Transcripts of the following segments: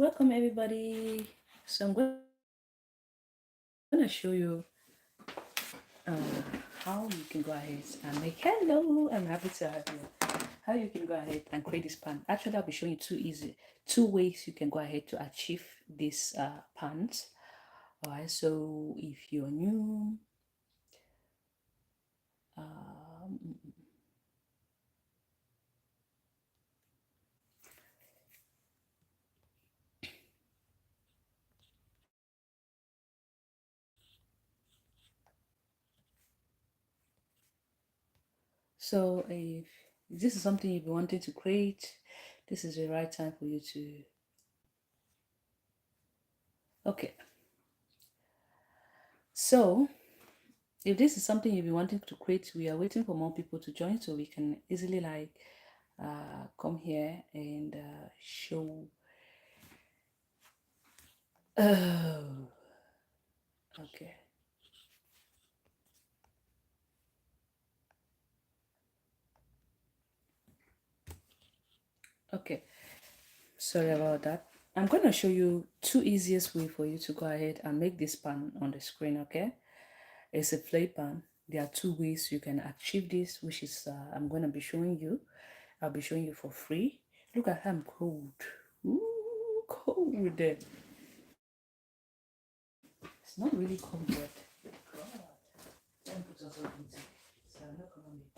Welcome everybody. So I'm going to show you uh, how you can go ahead and make hello. I'm happy to have you. How you can go ahead and create this pan. Actually, I'll be showing you two ways you can go ahead to achieve this pans. Alright, so if you're new, um, so if this is something you've been wanting to create, this is the right time for you to. Okay, so if this is something you've been wanting to create, we are waiting for more people to join so we can easily like come here and show. Oh, okay. Okay, sorry about that. I'm going to show you two easiest way for you to go ahead and make this pan on the screen. Okay, it's a fly pan. There are two ways you can achieve this, which is I'm going to be showing you. I'll be showing you for free. Look at how I'm cold. Ooh, cold there. It's not really cold yet. God. Don't put us on heat. So I'm not gonna make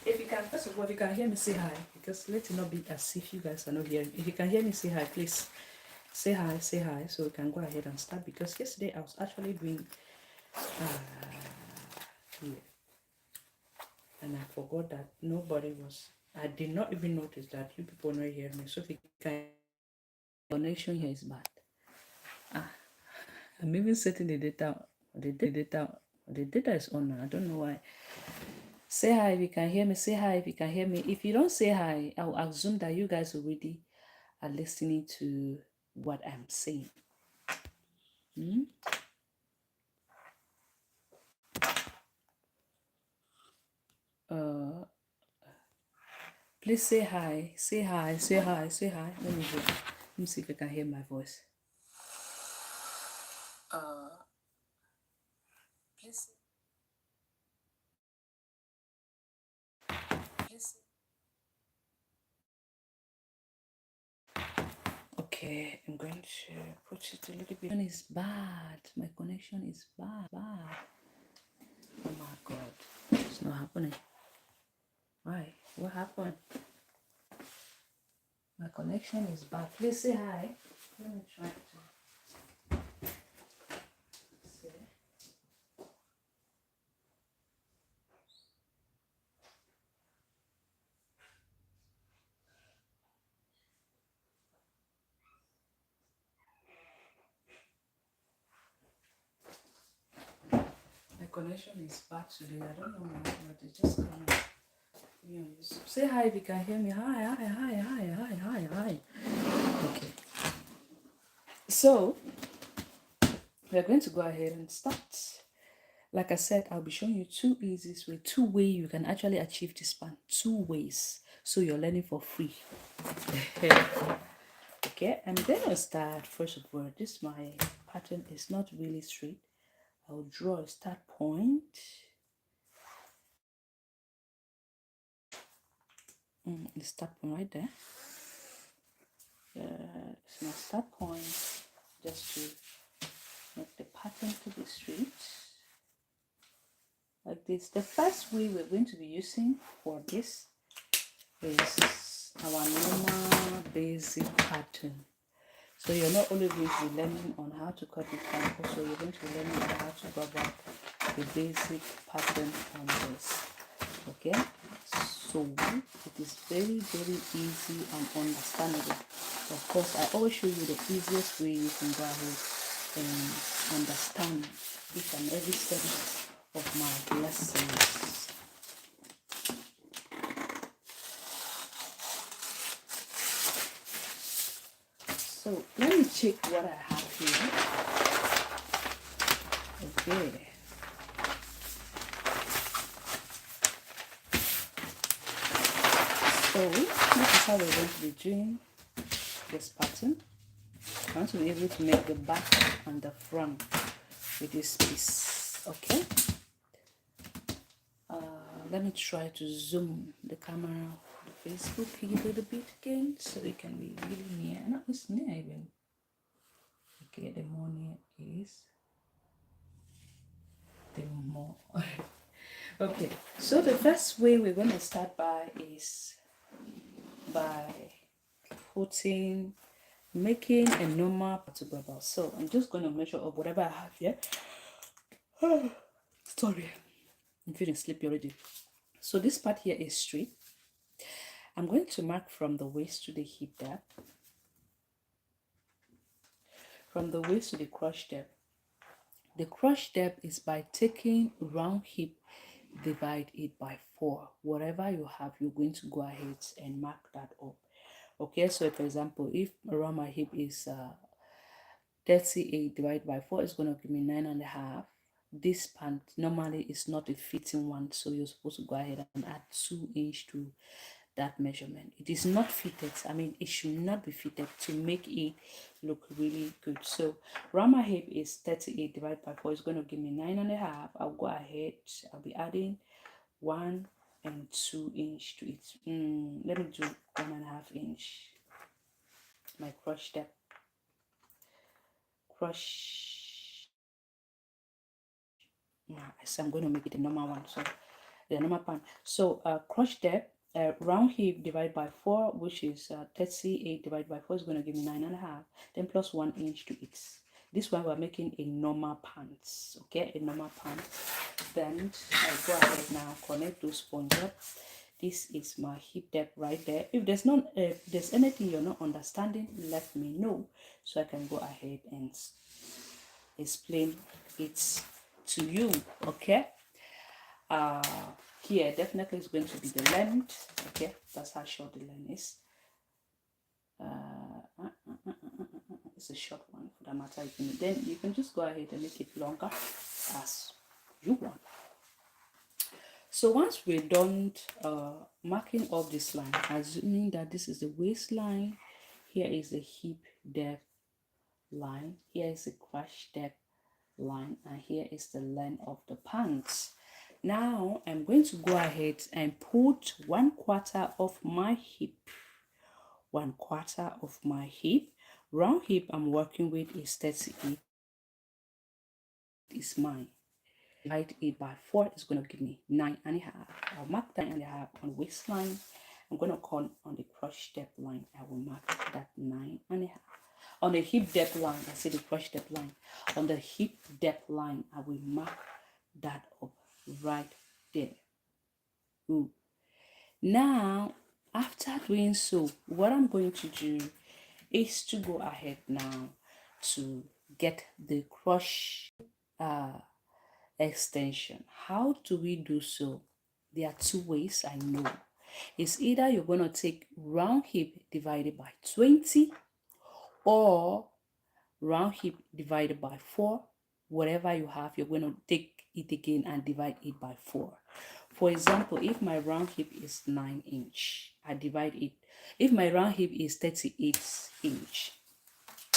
if you can, first of all, if you can hear me, say hi. Because let it not be as if you guys are not hearing. If you can hear me, say hi, please. Say hi, so we can go ahead and start. Because yesterday I was actually doing here, and I forgot that nobody was. I did not even notice that you people not hear me. So if you can, connection here is bad. I'm even setting the data. The data is on now. I don't know why. Say hi if you can hear me. Say hi if you can hear me. If you don't say hi, I'll assume that you guys already are listening to what I'm saying. Hmm? Uh, please say hi. Say hi. Say hi. Say hi. Let me hear. Let me see if you can hear my voice. Please. Please. Okay, I'm going to put it a little bit. It's bad. My connection is bad. Bad. Oh my god. It's not happening. Why? What happened? My connection is bad. Please say hi. Let me try to say. My connection is bad today. I don't know why, but it just can't. You know, say hi if you can hear me. Hi, hi, hi, hi, hi, hi, hi. Okay. So we're going to go ahead and start. Like I said, I'll be showing you two easiest way, two ways you can actually achieve this plan. Two ways. So you're learning for free. Okay, I'm gonna start first of all. This my pattern is not really straight. I'll draw a start point. The start point right there. It's my start point just to make the pattern to be straight like this. The first way we're going to be using for this is our normal basic pattern. So you're not only going to be learning on how to cut it down, also you're going to be learning on how to go about the basic pattern on this. Okay, so it is very easy and understandable. Of course, I always show you the easiest way you can go ahead and understand each and every step of my lessons. So let me check what I have here. Okay. So this is how we're going to be doing this pattern. I want to be able to make the back and the front with this piece. Okay, let me try to zoom the camera of the Facebook a little bit again so it can be really near. No, it's near even. Okay, the more near it is, the more. Okay, so the first way we're going to start by is by making a normal particle. So I'm just going to measure up whatever I have here. Sorry, I'm feeling sleepy already. So this part here is straight. I'm going to mark from the waist to the hip depth, from the waist to the crotch depth. The crotch depth is by taking round hip, divide it by 4. Whatever you have, you're going to go ahead and mark that up. Okay, so for example, if around my hip is 38 divided by 4, is going to give me 9.5. This pant normally is not a fitting one, so you're supposed to go ahead and add 2 inch to that measurement. It is not fitted. I mean, it should not be fitted to make it look really good. So round my hip is 38 divided by 4 is going to give me 9.5. I'll go ahead, I'll be adding 1 and 2 inch to it. Let me do 1.5 inch. My crotch depth. So I'm going to make it a normal one. So the normal pan. So crotch depth, round hip divided by 4, which is 38 divided by 4 is going to give me 9.5. Then plus 1 inch to it. This one we're making a normal pants. Okay, a normal pants. Then I go ahead now, connect those points up. This is my hip depth right there. If there's anything you're not understanding, let me know so I can go ahead and explain it to you. Okay, here definitely is going to be the length. Okay, that's how short the length is. It's a short one for that matter. Then you can just go ahead and make it longer as you want. So once we're done marking off this line, assuming that this is the waistline, here is the hip depth line, here is the crotch depth line, and here is the length of the pants. Now I'm going to go ahead and put 1/4 of my hip, 1/4 of my hip. Round hip I'm working with is 38. Is mine. Divide it by 4 is going to give me 9.5. I'll mark 9.5 on waistline. I'm going to come on the crotch depth line. I will mark that 9.5. On the hip depth line, I say the crotch depth line. On the hip depth line, I will mark that up right there. Ooh. Now, after doing so, what I'm going to do is to go ahead now to get the crotch extension. How do we do so? There are 2 ways I know. It's either you're going to take round hip divided by 20 or round hip divided by 4. Whatever you have, you're going to take it again and divide it by 4. For example, if my round hip is 9 inch, I divide it. If my round hip is 38 inch,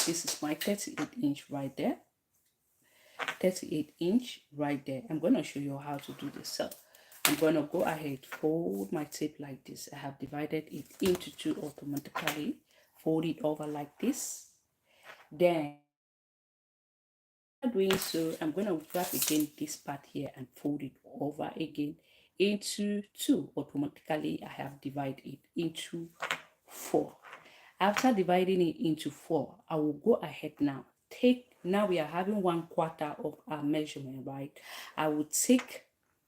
this is my 38 inch right there. 38 inch right there. I'm going to show you how to do this. So I'm going to go ahead, fold my tape like this. I have divided it into 2 automatically. Fold it over like this. Then doing so, I'm going to grab again this part here and fold it over again into 2. Automatically I have divided it into 4. After dividing it into 4, I will go ahead now. Now we are having 1/4 of our measurement, right? I will take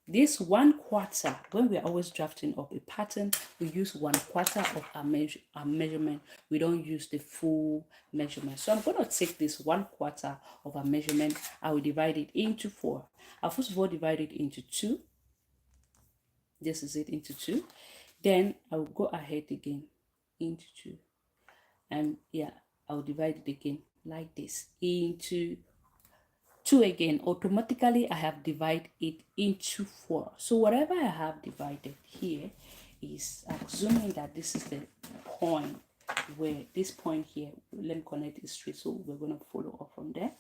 this 1/4. When we are always drafting up a pattern, we use 1/4 of our measurement. We don't use the full measurement. So I'm going to take this 1/4 of our measurement. I will divide it into 4. I'll first of all divide it into 2. This is it, into 2. Then I will go ahead again into 2. And yeah, I'll divide it again like this into 2 again. Automatically I have divided it into 4. So whatever I have divided here is assuming that this is the point where this point here, let me connect it straight, so we're going to follow up from there.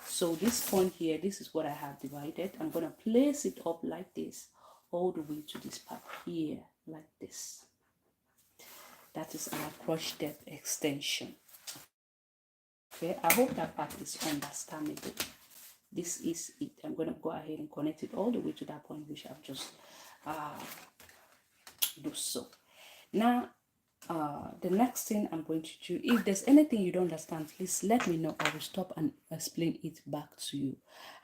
So this point here, this is what I have divided. I'm going to place it up like this all the way to this part here, like this. That is our crochet step extension. Okay, I hope that part is understandable. This is it. I'm going to go ahead and connect it all the way to that point, which I've just do so. Now, the next thing I'm going to do, if there's anything you don't understand, please let me know. I will stop and explain it back to you.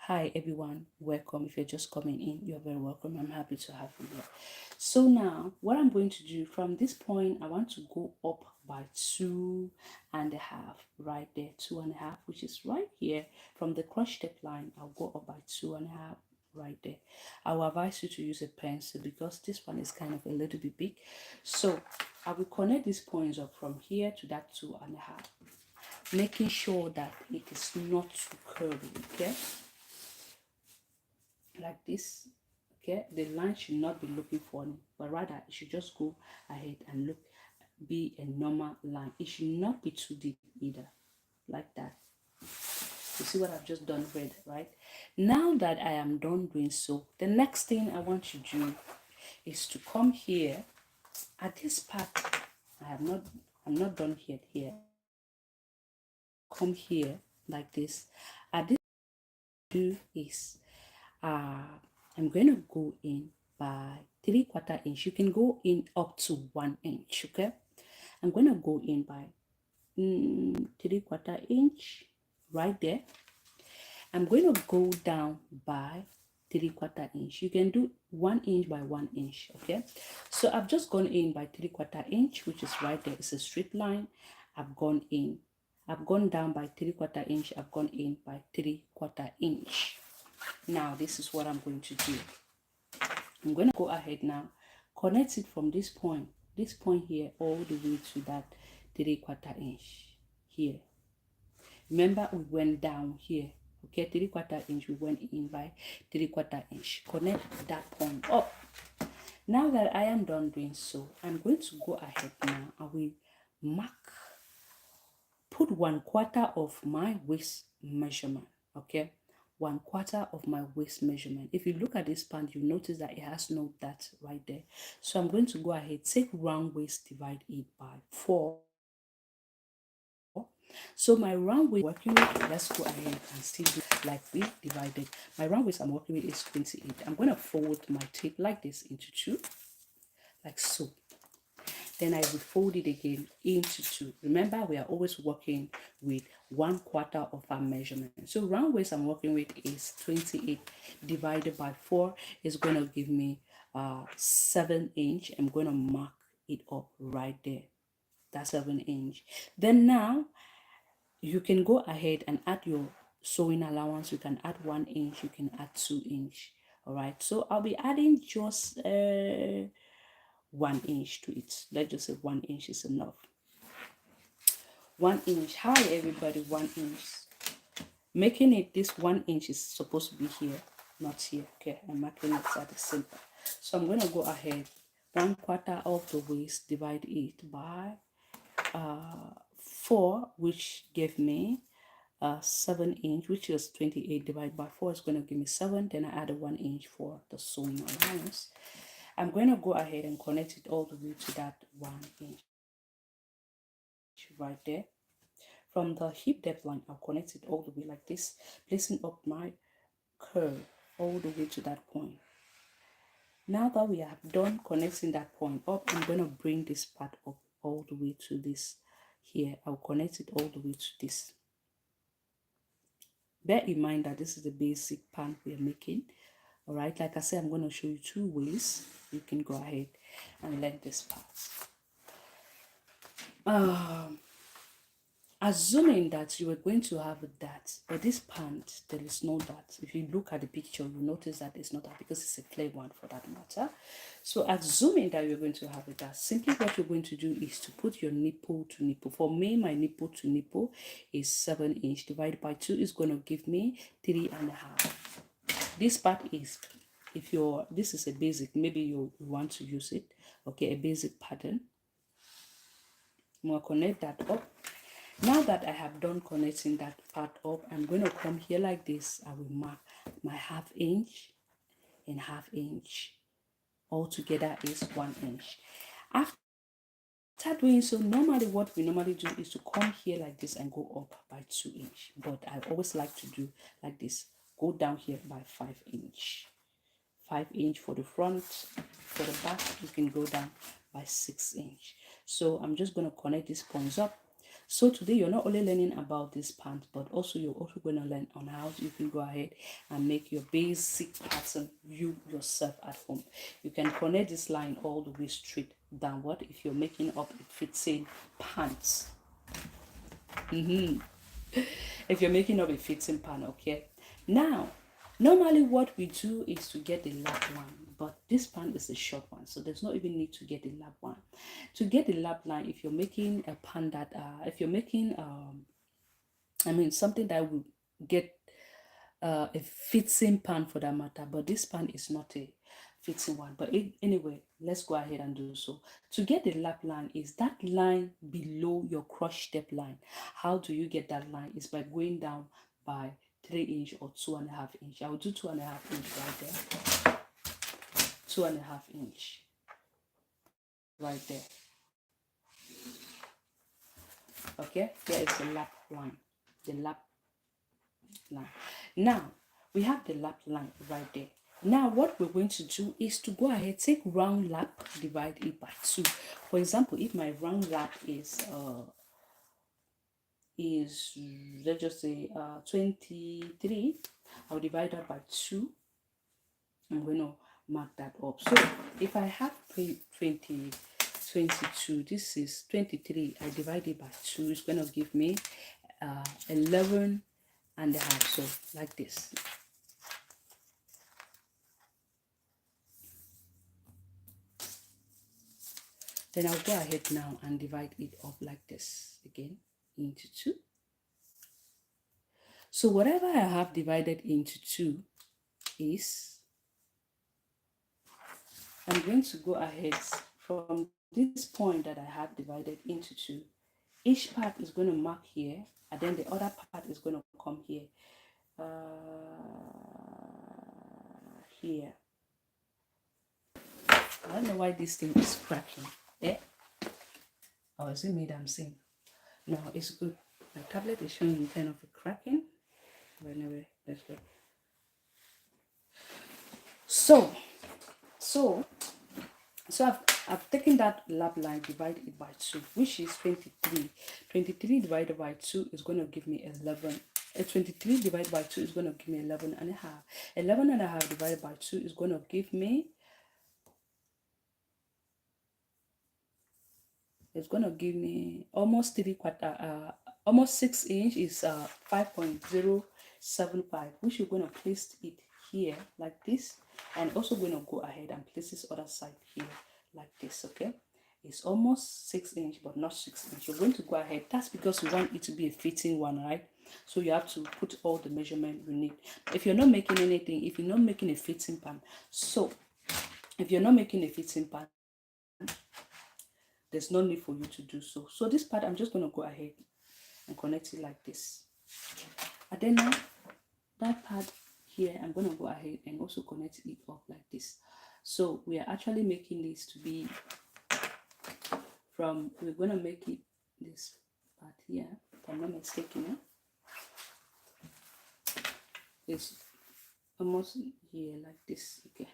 Hi everyone, welcome. If you're just coming in, you're very welcome. I'm happy to have you here. So now what I'm going to do, from this point I want to go up by 2.5 right there, 2.5, which is right here. From the crochet step line, I'll go up by 2.5 right there. I will advise you to use a pencil because this one is kind of a little bit big. So I will connect these points up from here to that 2.5, making sure that it is not too curvy. Okay, like this. Okay, the line should not be looking funny, but rather it should just go ahead and look, be a normal line. It should not be too deep either, like that. You see what I've just done, red, right? Now that I am done doing so, the next thing I want to do is to come here at this part. I'm not done here. Come here like this. At this do is I'm going to go in by 3/4 inch. You can go in up to 1 inch. Okay, I'm going to go in by 3/4 inch right there. I'm going to go down by 3/4 inch. You can do 1 inch by 1 inch. Okay, so I've just gone in by 3/4 inch, which is right there. It's a straight line. I've gone in. I've gone down by 3/4 inch. I've gone in by 3/4 inch. Now this is what I'm going to do. I'm going to go ahead now, connect it from this point here, all the way to that 3/4 inch here. Remember, we went down here. Okay, 3/4 inch, we went in by 3/4 inch. Connect that point up. Now that I am done doing so, I'm going to go ahead now. I will mark, put 1/4 of my waist measurement. Okay, 1/4 of my waist measurement. If you look at this band, you notice that it has no dot right there. So I'm going to go ahead, take round waist, divide it by 4. So my round waist working with, let's go ahead and see like we divided. My round waist I'm working with is 28. I'm going to fold my tape like this into 2, like so. Then I will fold it again into 2. Remember, we are always working with 1/4 of our measurement. So round waist I'm working with is 28 divided by 4 is going to give me 7 inch. I'm going to mark it up right there. That's 7 inch. Then now you can go ahead and add your sewing allowance. You can add 1 inch, you can add 2 inch. All right, so I'll be adding just 1 inch to it. Let's just say 1 inch is enough. 1 inch. Hi everybody, 1 inch. Making it, this 1 inch is supposed to be here, not here. Okay, I'm marking it at the center. So I'm going to go ahead, 1/4 of the waist, divide it by 4, which gave me 7 inch, which is 28 divided by 4 is going to give me 7. Then I added 1 inch for the sewing allowance. I'm going to go ahead and connect it all the way to that 1 inch right there. From the hip depth line, I'll connect it all the way like this, placing up my curve all the way to that point. Now that we have done connecting that point up, I'm going to bring this part up all the way to this here. I'll connect it all the way to this. Bear in mind that this is the basic pant we are making. All right, like I said, I'm going to show you 2 ways. You can go ahead and learn this part. Assuming that you are going to have a dart, but this pant, there is no dart. If you look at the picture, you notice that it's not that, because it's a plain one for that matter. So assuming that you're going to have a dart, simply what you're going to do is to put your nipple to nipple. For me, my nipple to nipple is 7 inch. Divided by 2 is going to give me 3.5. This part is if you're, this is a basic, maybe you want to use it, okay, a basic pattern. I'm going to connect that up. Now that I have done connecting that part up, I'm going to come here like this. I will mark my 1/2 inch and 1/2 inch. All together is 1 inch. After doing so, normally what we normally do is to come here like this and go up by 2 inch. But I always like to do like this. Go down here by 5 inch. 5 inch for the front. For the back, you can go down by 6 inch. So I'm just going to connect these points up. So today you're not only learning about this pant, but also you're also going to learn on how you can go ahead and make your basic pattern you yourself at home. You can connect this line all the way straight downward if you're making up a fitting pants. If you're making up a fitting pant, okay. Now, normally what we do is to get the lap line, but this pant is a short one, so there's no even need to get the lap line. To get the lap line, if you're making a pant that, if you're making, something that will get a fitting pant for that matter, but this pant is not a fitting one. But anyway, let's go ahead and do so. To get the lap line is that line below your crotch step line. How do you get that line? Is by going down by 3 inch or 2.5 inch. I will do 2.5 inch right there. 2.5 inch right there. Okay, here is the lap line. The lap line. Now we have the lap line right there. Now what we're going to do is to go ahead, take round lap, divide it by 2. For example, if my round lap is let's just say 23, I'll divide that by 2. I'm going to mark that up. So if I have 22, this is 23, I divide it by 2, it's going to give me 11 and a half. So like this. Then I'll go ahead now and divide it up like this again into 2. So whatever I have divided into 2 is, I'm going to go ahead from this point that I have divided into 2. Each part is going to mark here, and then the other part is going to come here. Here. I don't know why this thing is cracking. Eh? Or is it me that I'm seeing? No, it's good. My tablet is showing me kind of a cracking. But anyway, let's go. So I've taken that lap line, divided it by 2, which is 23. 23 divided by 2 is going to give me 11. 23 divided by 2 is going to give me 11 and a half. 11 and a half divided by 2 is going to give me, it's going to give me almost 3/4, almost 6 inch is 5.075, which you're going to place it here like this, and also going to go ahead and place this other side here like this. Okay, it's almost 6 inch but not 6 inch. You're going to go ahead, that's because you want it to be a fitting one, right? So you have to put all the measurement you need. If you're not making anything, if you're not making a fitting pan, so if you're not making a fitting pan, there's no need for you to do so. So this part, I'm just going to go ahead and connect it like this. And then now that part here, I'm going to go ahead and also connect it up like this. So we are actually making this to be from, we're going to make it this part here, if I'm not mistaken. It's almost here like this. Okay,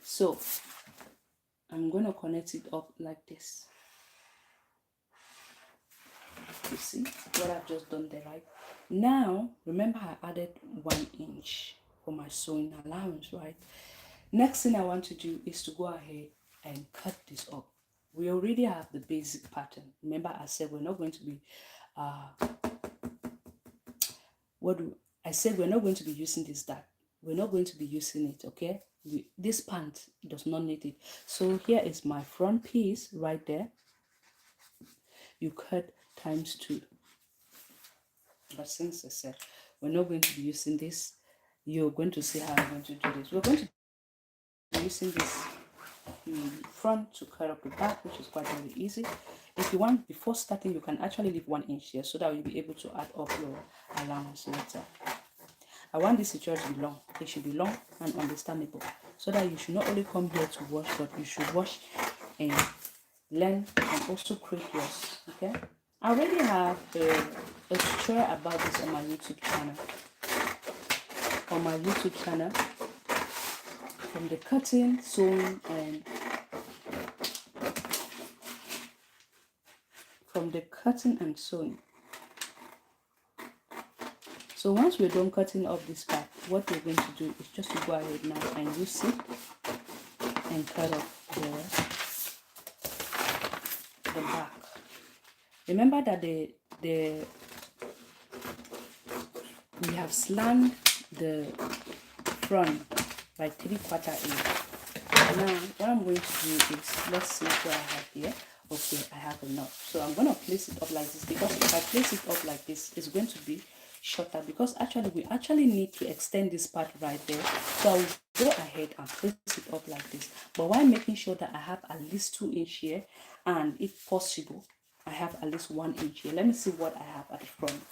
so I'm going to connect it up like this. You see what I've just done there, right? Now remember I added 1 inch for my sewing allowance, right? Next thing I want to do is to go ahead and cut this up. We already have the basic pattern. Remember I said we're not going to be we're not going to be using this dart. We're not going to be using it, okay? This pant does not need it. So here is my front piece right there. You cut times 2. But since I said we're not going to be using this, you're going to see how I'm going to do this. We're going to be using this front to cut up the back, which is quite very easy. If you want, before starting, you can actually leave 1 inch here so that you'll be able to add up your allowance later. I want this tutorial to be long. It should be long and understandable so that you should not only come here to watch, but you should watch and learn and also create yours. Okay, I already have a tutorial about this on my YouTube channel. From the cutting, sewing, and sewing. So once we're done cutting up this part, what we're going to do is just to go ahead now and use it and cut up the back. Remember that we have slant the front by 3/4 inch. Now what I'm going to do is, let's see what I have here. Okay, I have enough. So I'm going to place it up like this, because if I place it up like this, it's going to be shorter, because actually we actually need to extend this part right there. So I'll go ahead and place it up like this, but while making sure that I have at least 2 inch here, and if possible I have at least 1 inch here. Let me see what I have at the front.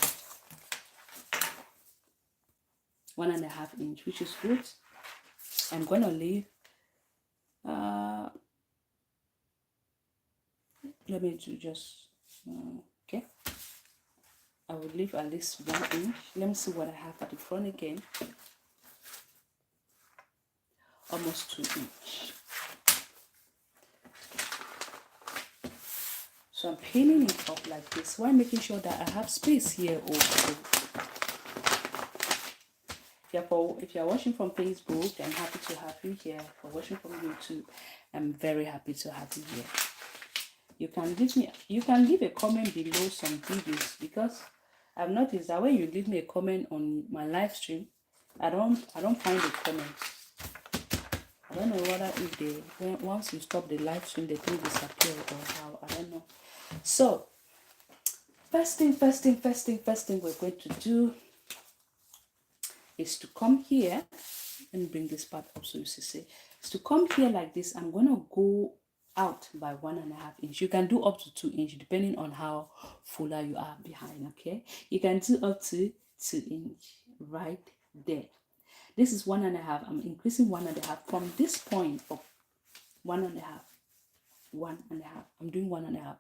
1.5 inch, which is good. I'm gonna leave let me do just okay, I will leave at least 1 inch. Let me see what I have at the front again. Almost 2 inch. So I'm pinning it up like this while making sure that I have space here also. If you're watching from Facebook, I'm happy to have you here. For watching from YouTube, I'm very happy to have you here. You can leave a comment below some videos, because I've noticed that when you leave me a comment on my live stream, I don't find the comments. I don't know whether if once you stop the live stream, the thing disappear or how, I don't know. So first thing we're going to do is to come here and bring this part up so you see. Is to come here like this. I'm gonna go out by 1.5 inch. You can do up to 2 inch depending on how fuller you are behind. Okay, you can do up to 2 inch right there. This is 1.5. I'm increasing 1.5 from this point up. 1.5. I'm doing 1.5.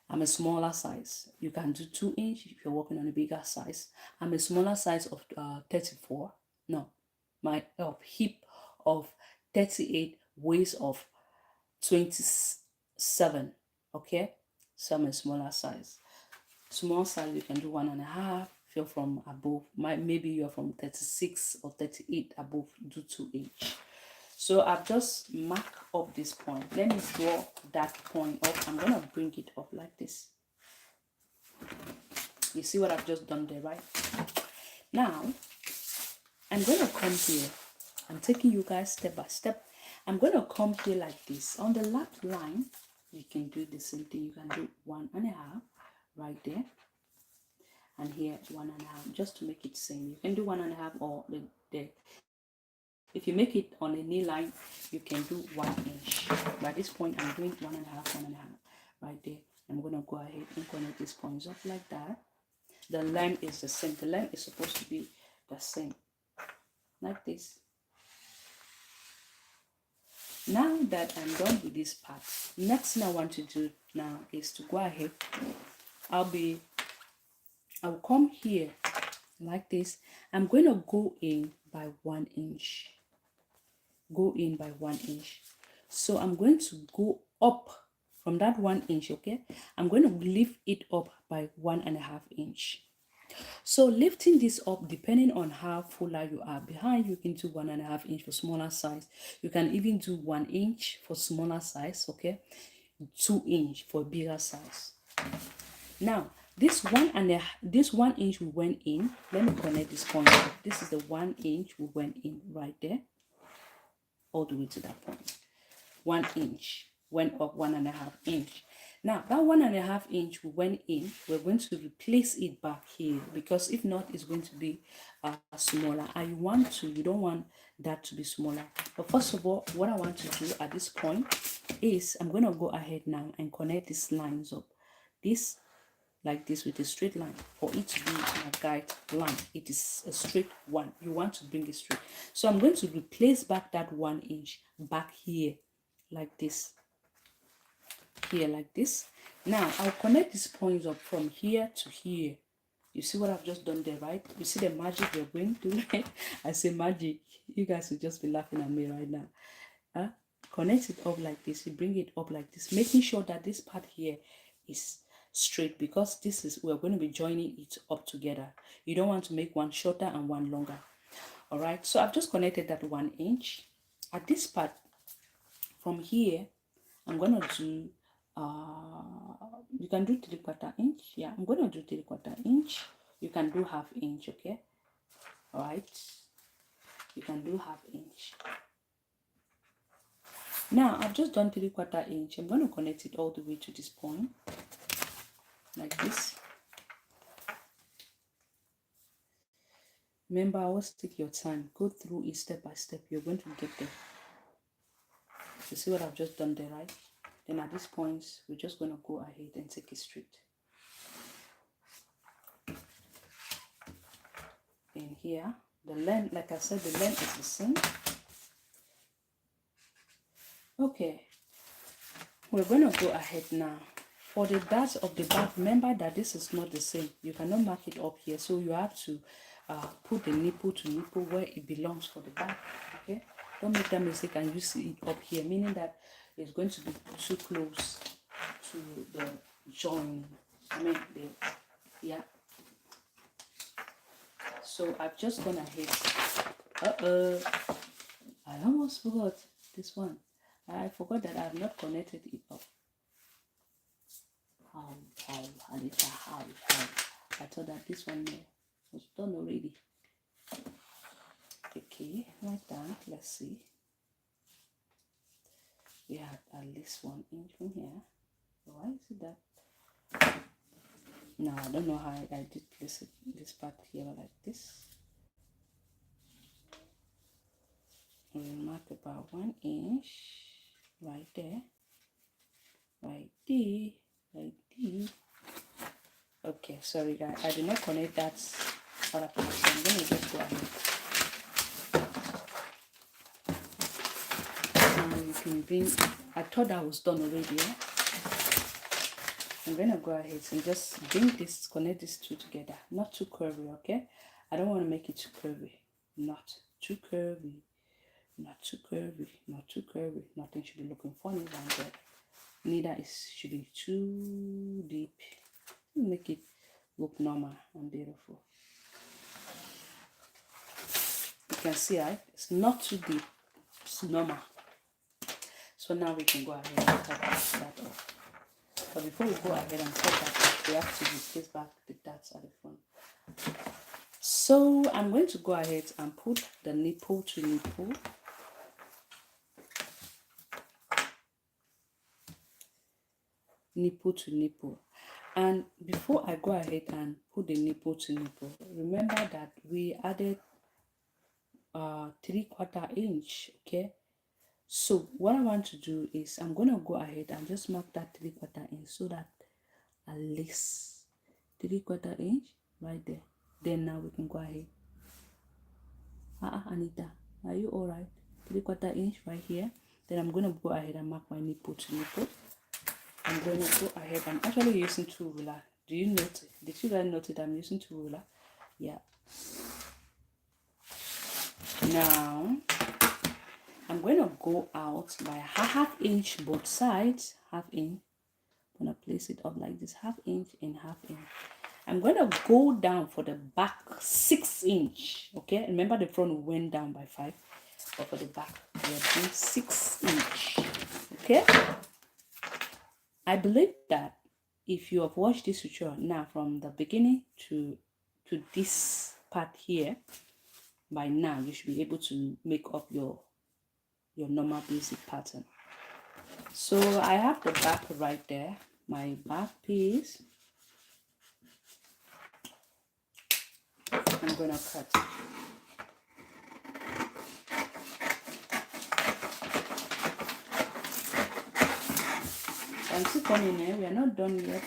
I'm a smaller size. You can do 2 inch if you're working on a bigger size. I'm a smaller size of 34. No, my hip of 38, waist of 27. Okay, so I'm a smaller size. Small size, you can do 1.5. If you're from above, maybe you're from 36 or 38 above, do 2 inch. So I've just marked up this point. Let me draw that point up. I'm gonna bring it up like this. You see what I've just done there, right? Now I'm gonna come here. I'm taking you guys step by step. I'm gonna come here like this. On the left line, you can do the same thing. You can do 1.5 right there, and here 1.5, just to make it same. You can do 1.5 or the if you make it on a knee line, you can do 1 inch. By this point, I'm doing 1.5 right there. I'm gonna go ahead and connect these points up like that. The length is the same. The length is supposed to be the same, like this. Now that I'm done with this part, next thing I want to do now is to go ahead. I'll come here like this. I'm going to go in by 1 inch. Go in by 1 inch. So I'm going to go up from that 1 inch. Okay, I'm going to lift it up by 1.5 inch. So lifting this up, depending on how fuller you are behind, you can do 1.5 inch for smaller size. You can even do 1 inch for smaller size. Okay, 2 inch for bigger size. Now this 1 inch we went in. Let me connect this point. This is the 1 inch we went in right there, all the way to that point. 1 inch went up 1.5 inch. Now that 1.5 inch we went in, we're going to replace it back here, because if not, it's going to be smaller, and you don't want that to be smaller. But first of all, what I want to do at this point is I'm going to go ahead now and connect these lines up, this like this, with a straight line. For it to be a guide line, it is a straight one. You want to bring it straight. So I'm going to replace back that 1 inch back here like this, here like this. Now I'll connect these points up from here to here. You see what I've just done there, right? You see the magic we're going to, right? I say magic, you guys will just be laughing at me right now. Connect it up like this. You bring it up like this, making sure that this part here is straight, because this is, we're going to be joining it up together. You don't want to make one shorter and one longer. All right, so I've just connected that 1 inch at this part. From here I'm going to do you can do 3/4 inch. Yeah, I'm going to do 3/4 inch. You can do 1/2 inch. Okay, all right, you can do 1/2 inch. Now I've just done 3/4 inch. I'm going to connect it all the way to this point like this. Remember, always take your time, go through it step by step. You're going to get there. You see what I've just done there, right? Then at this point, we're just going to go ahead and take it straight. In here, the length, like I said, the length is the same. Okay, we're going to go ahead now. For the darts of the back, remember that this is not the same. You cannot mark it up here, so you have to put the nipple to nipple where it belongs for the back. Okay, don't make that mistake and you see it up here, meaning that it's going to be too close to the join. Yeah. So I've just gone ahead. I almost forgot this one. I forgot that I've not connected it up. How? I thought that this one was done already. Okay, like that. Let's see. We have at least 1 inch from here. Why is it that? No, I don't know how I did place it, this part here like this. We'll mark about 1 inch right there, right there, right there. Okay, sorry guys, I did not connect that other part, so I'm going to just go ahead. Now you can bring, I thought that was done already. Yeah? I'm going to go ahead and just bring this, connect these two together. Not too curvy, okay? I don't want to make it too curvy. Not too curvy. Not too curvy. Not too curvy. Nothing should be looking funny around there. Neither should be too deep. Make it look normal and beautiful. You can see, right? It's not too deep. It's normal. So now we can go ahead and cut that off. But before we go ahead and cut that off, we have to replace back the darts at the front. So I'm going to go ahead and put the nipple to nipple. Nipple to nipple. And before I go ahead and put the nipple to nipple, remember that we added 3/4 inch. Okay, so what I want to do is I'm gonna go ahead and just mark that 3/4 inch, so that at least 3/4 inch right there. Then now we can go ahead. Anita, are you all right? 3/4 inch right here. Then I'm gonna go ahead and mark my nipple to nipple. I'm going to go ahead. I'm actually using 2 ruler. Do you notice? Did you guys notice I'm using 2 ruler? Yeah. Now I'm going to go out by 1/2 inch both sides. 1/2 inch. I'm going to place it up like this. 1/2 inch and 1/2 inch. I'm going to go down for the back 6 inch. Okay. Remember the front went down by 5, but for the back we're doing 6 inch. Okay. I believe that if you have watched this tutorial now from the beginning to this part here, by now you should be able to make up your normal basic pattern. So I have the back right there. my back piece. I'm gonna cut. I'm still coming in. We are not done yet.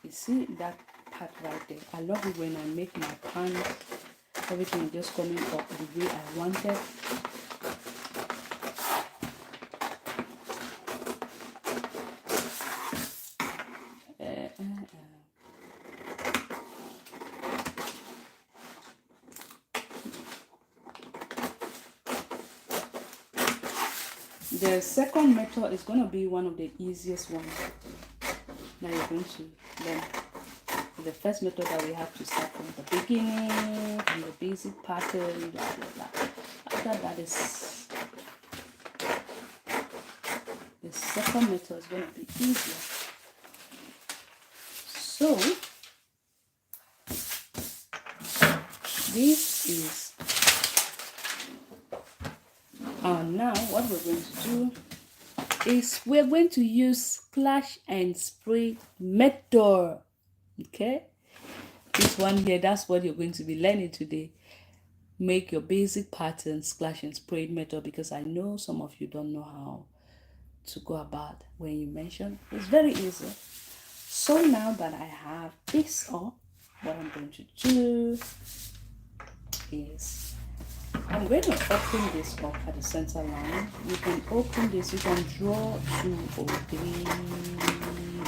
You see that part right there? I love it when I make my pants, everything just coming up the way I wanted. The second method is going to be one of the easiest ones that you're going to learn. The first method that we have to start from the beginning, from the basic pattern, blah blah blah. After that is the second method is going to be easier. So this is now what we're going to do is we're going to use splash and spray method. Okay, this one here, that's what you're going to be learning today. Make your basic pattern splash and spray method, because I know some of you don't know how to go about when you mention. It's very easy. So now that I have this up, what I'm going to do is I'm going to open this up at the center line. You can open this, you can draw 2 or 3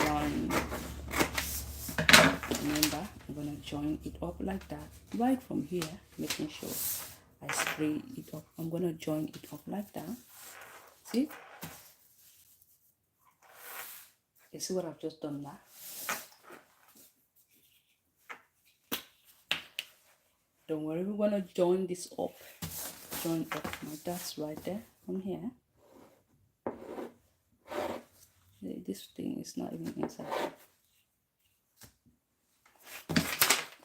lines. Remember, I'm going to join it up like that, right from here, making sure I spray it up. I'm going to join it up like that. See? You see what I've just done now? Don't worry, we're going to join this up. Join up my dots right there from here. This thing is not even inside.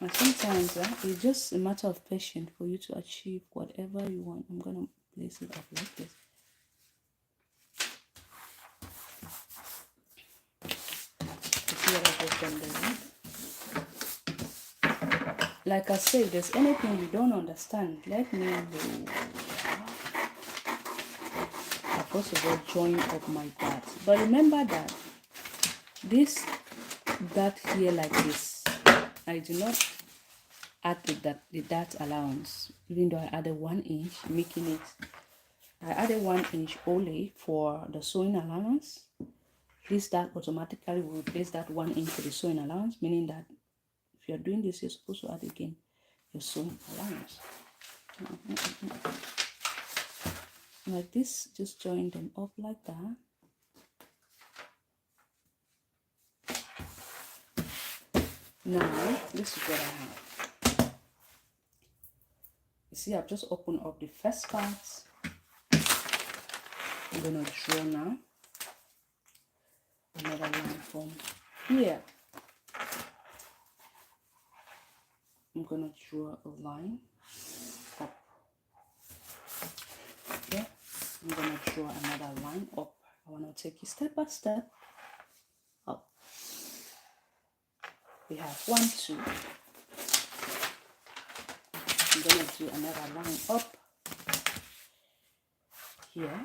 And sometimes it's just a matter of patience for you to achieve whatever you want. I'm going to place it up like this. You see what I've just done there? Like I said, if there's anything you don't understand, let me know. I first of all join up my dots. But remember that this dot here like this, I do not add the dot allowance, even though I added 1 inch, making it, I added 1 inch only for the sewing allowance. This dot automatically will replace that 1 inch for the sewing allowance, meaning that if you're doing this, you're supposed to add again your sewing allowance. Like this, just join them up like that. Now, this is what I have. You see, I've just opened up the first part. I'm going to draw now another line from here. I'm going to draw a line up. Okay, I'm going to draw another line up. I want to take you step by step up. We have 1, 2. I'm going to do another line up here.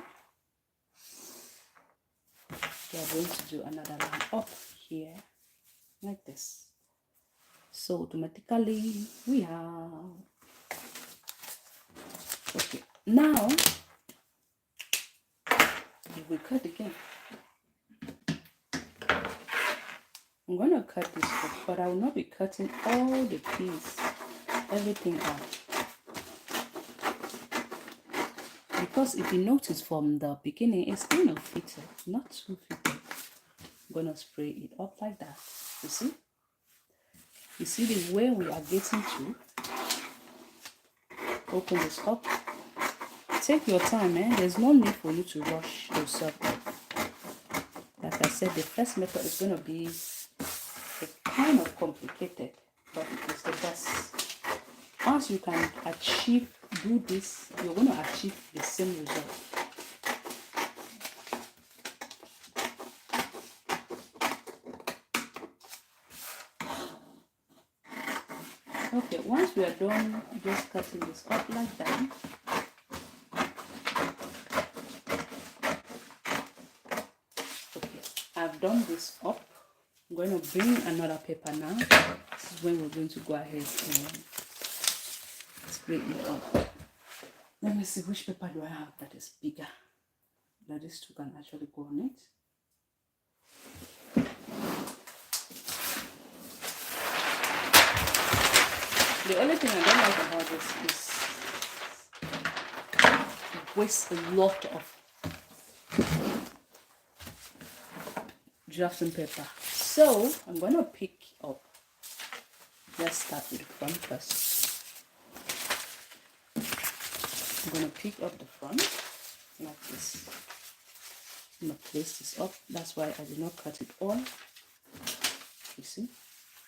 We are going to do another line up here like this. So automatically we have, okay, now if we cut again, I'm going to cut this off, but I will not be cutting all the piece, everything out. Because if you notice from the beginning, it's kind of fitted, not too fitted. I'm going to spray it up like that. You see? You see the way we are getting to. Open this up. Take your time, There's no need for you to rush yourself up. Like I said, the first method is going to be kind of complicated, but it's the best. Once you can do this, you're going to achieve the same result. Okay, once we are done just cutting this up like that, okay, I've done this up. I'm going to bring another paper now. This is when we're going to go ahead and spray it up. Let me see, which paper do I have that is bigger, that these two can actually go on it. The only thing I don't like about this is it wastes a lot of drafting paper. So I'm going to pick up. Let's start with the front first. I'm going to pick up the front like this. I'm going to place this up. That's why I did not cut it all. You see?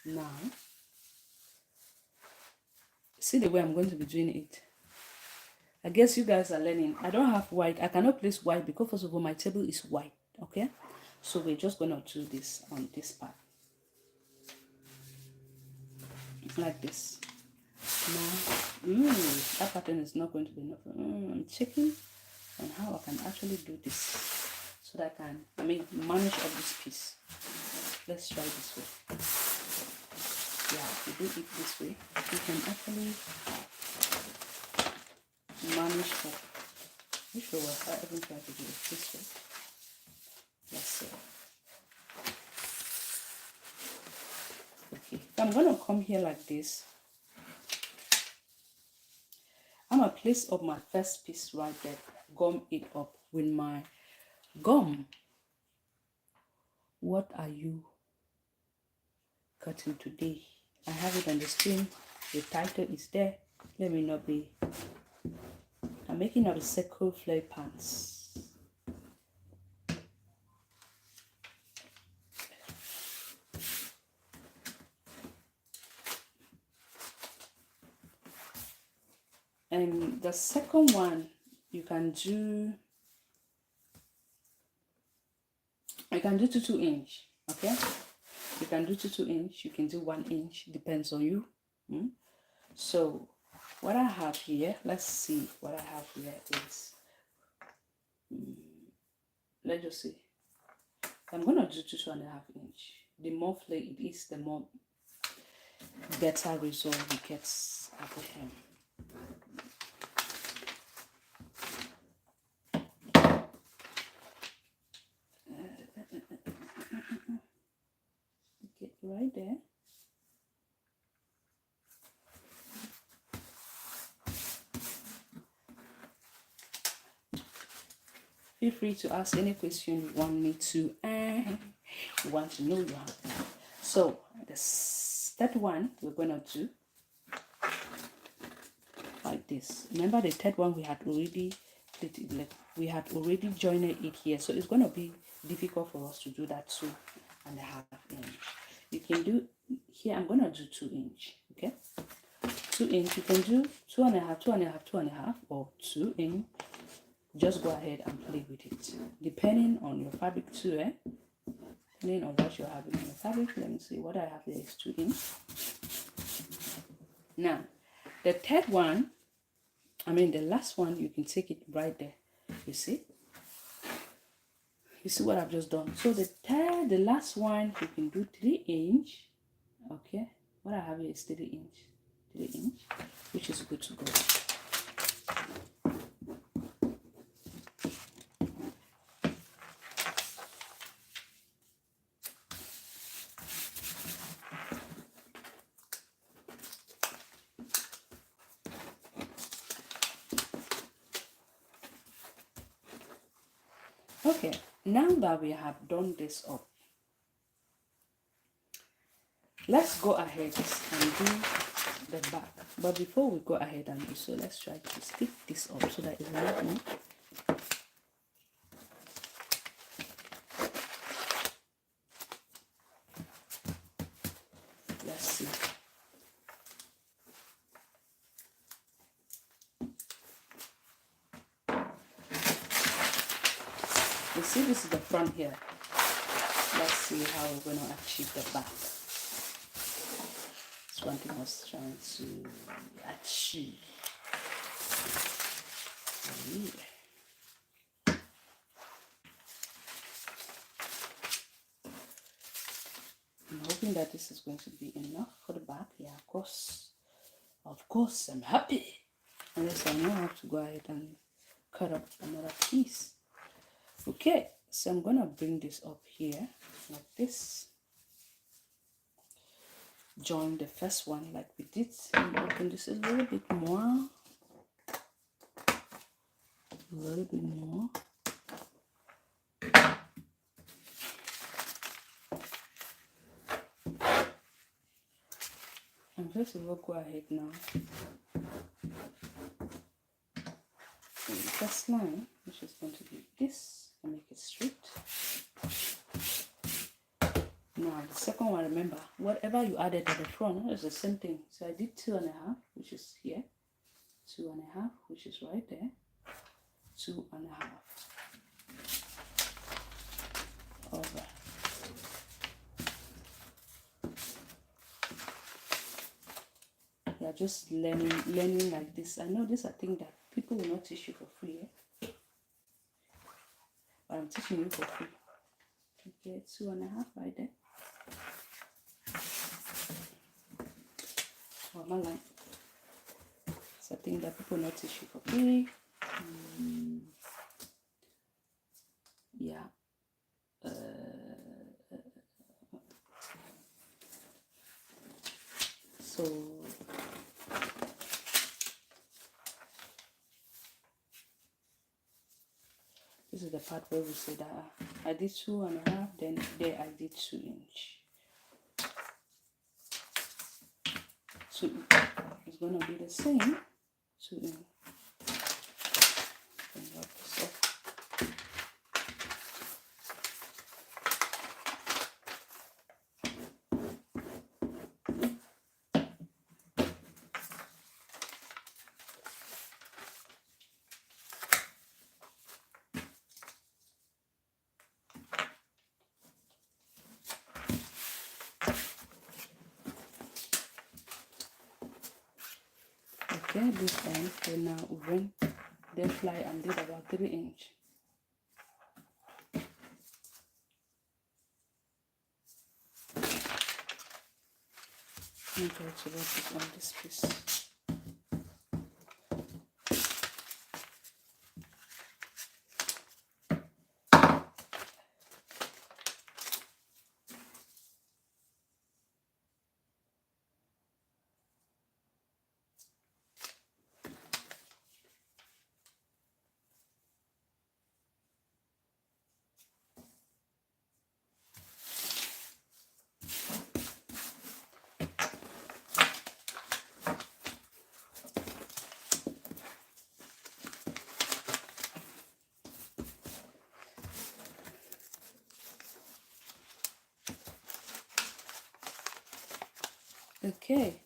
Now, see the way I'm going to be doing it. I guess you guys are learning. I don't have white. I cannot place white because first of all my table is white. Okay, so we're just going to do this on this part like this. Now that pattern is not going to be enough. I'm checking on how I can actually do this so that I can manage all this piece. Let's try this way. Yeah, if you do it this way, you can actually manage that. Which way will I even try to do it this way? Let's see. Okay, so I'm gonna come here like this. I'm gonna place up my first piece right there, gum it up with my gum. What are you cutting today? I have it on the screen. The title is there. Let me not be. I'm making up the circle flare pants. And the second one, you can do 2 inch. Okay, you can do 2 inch. You can do 1 inch. Depends on you. So what I have here, let's see what I have here is. Let's just see. I'm gonna do 2.5 inch. The more flare it is, the more better result we get at the hem. Get right there. Feel free to ask any question you want me to you want to know. You have. So the third one we're gonna do like this. Remember the third one we had already joined it here, so it's gonna be difficult for us to do that 2.5 inch. You can do here. I'm gonna do 2 inch. Okay, 2 inch. You can do 2.5, 2.5, 2.5, or 2 inch. Just go ahead and play with it, depending on your fabric too. Depending on what you're having on your fabric. Let me see what I have here is 2 inch. Now, the third one, the last one, you can take it right there. You see what I've just done. So the last one, you can do 3 inch. Okay, what I have here is 3 inch, which is good to go. Okay, now that we have done this up, let's go ahead and do the back. But before we go ahead and do so, let's try to stick this up so that it will not move. Let's see. You see, this is the front here. Let's see how we're going to achieve the back. That's one thing I was trying to achieve. Yeah. I'm hoping that this is going to be enough for the back. Yeah, of course, I'm happy. Unless I know how to go ahead and cut up another piece. Okay, so I'm gonna bring this up here like this. Join the first one like we did, and open this a little bit more. A little bit more. And first of all, go ahead now. The first line, which is going to be this, and make it straight. Now the second one, remember, whatever you added at the front is the same thing. So I did 2.5, which is here. 2.5, which is right there. 2.5. Over. Yeah, just learning like this. I know this, I think that people will not teach you for free, but I'm teaching you for free. Okay, 2.5 right there. Oh, my line. So I think that people will not teach you for free. Yeah. So this is the part where we say that I did 2.5, then there I did 2 inch. 2 is gonna be the same. 2 inch. Okay, this end, then now when they fly and did about 3 inch. I'm trying to work it on this piece. Okay.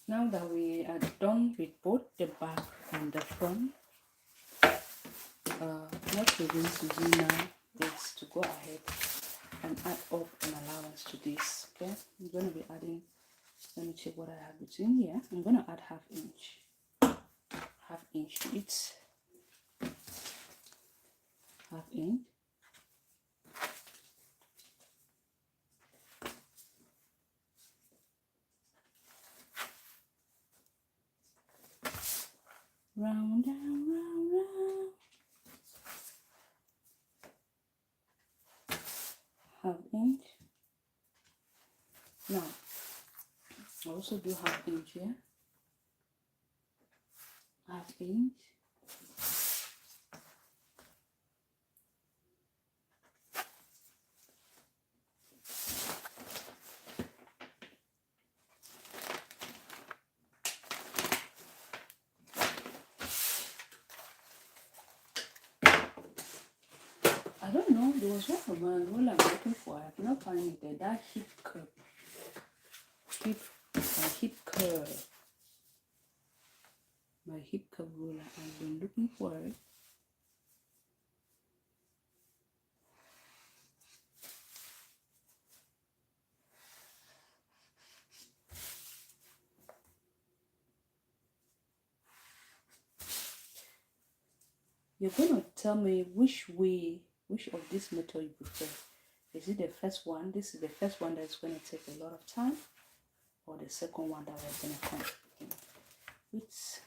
Now that we are done with both the back and the front, what we're going to do now is to go ahead and add up an allowance to this. Okay, I'm going to be adding, let me check what I have between here. I'm going to add half inch to it. Half inch. Round down, round, round. Half inch. Now, I also do half inch here. Half inch. I don't know, there was one of my rule I'm looking for. I cannot find it there. That hip curve. Hip curve. My hip curve ruler. I've been looking for it. You're going to tell me which of this method you prefer. Is it the first one? This is the first one that's going to take a lot of time, or the second one that we're going to come in. Which,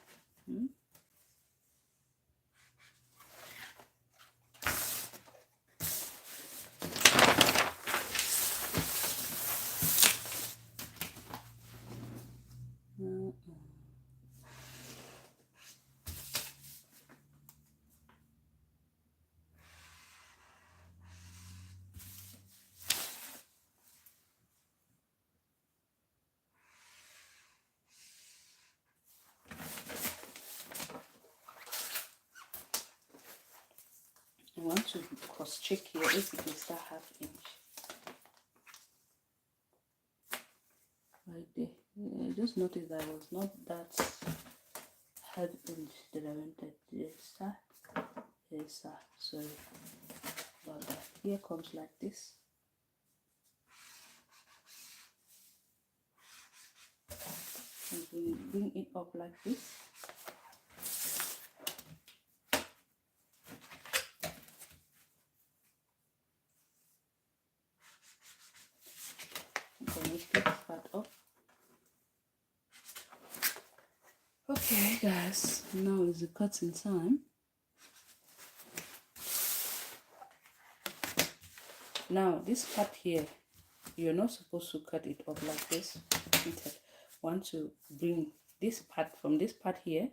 I want to cross check here if it is that 1/2 inch. Right there. Just notice that I was not that 1/2 inch that I wanted. Yes, sorry about that. Here comes like this. And we bring it up like this. Connect this part up. Okay guys, now is the cutting time. Now this part here, you're not supposed to cut it up like this. You want to bring this part from this part here,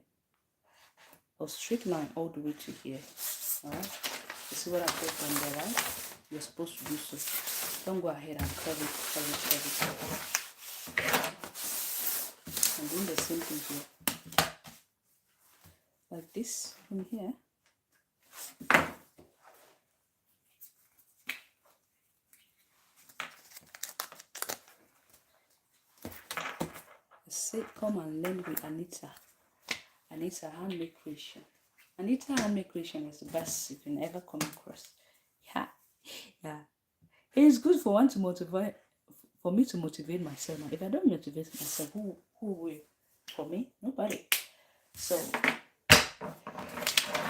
a straight line all the way to here. Alright, you see what I put on there, right? You're supposed to do so. Don't go ahead and curve it. I'm doing the same thing here. Like this from here. I said come and learn with Anita. Anita Handmade Creation. Anita Handmade Creation is the best you can ever come across. Yeah. It's good for one to motivate, for me to motivate myself. If I don't motivate myself, who will? For me, nobody. So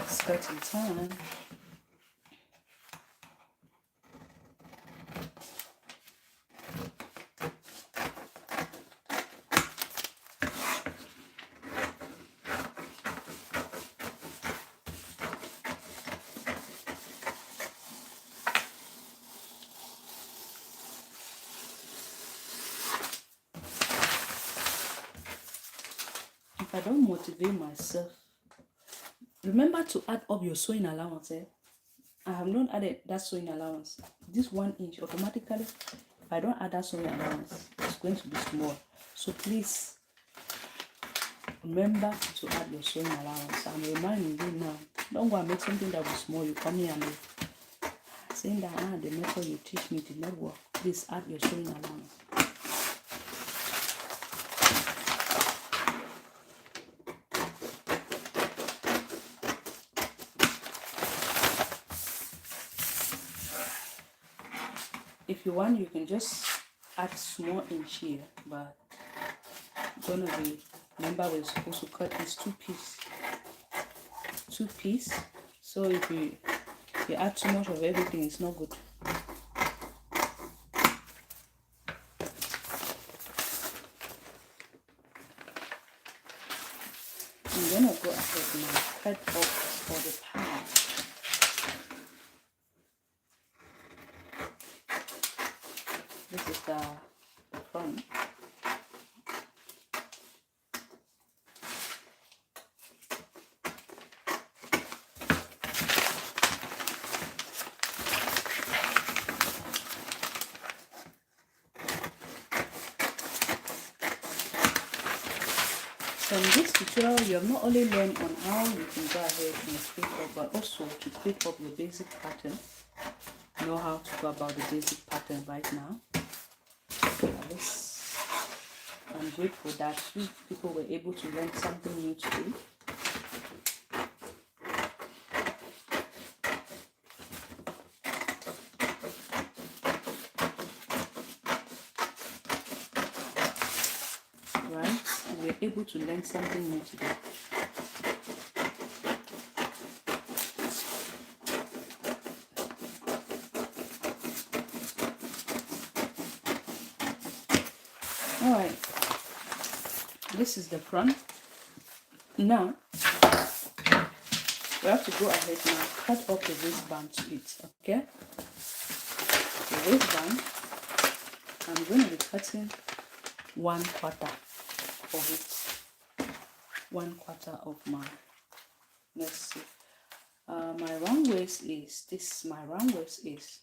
it's cutting time. If I don't motivate myself, remember to add up your sewing allowance. I have not added that sewing allowance. This 1 inch automatically, if I don't add that sewing allowance, it's going to be small. So please remember to add your sewing allowance. I'm reminding you now. Don't go and make something that was small. You come here and saying that the method you teach me did not work. Please add your sewing allowance. If you want, you can just add small inch here, but gonna be, remember we're supposed to cut this two piece. So if you add too much of everything, it's not good. I'm gonna go ahead and cut up for the pan. This is the front. So in this tutorial, you have not only learned on how you can go ahead and create up, but also to create up your basic pattern. Know how to go about the basic pattern right now. I'm grateful that you people were able to learn something new today. Right? We're able to learn something new today. All right, this is the front. Now we have to go ahead now, cut off the waistband to it. Okay, the waistband, I'm going to be cutting 1/4 of it. 1/4 of my, let's see, my round waist is this. My round waist is,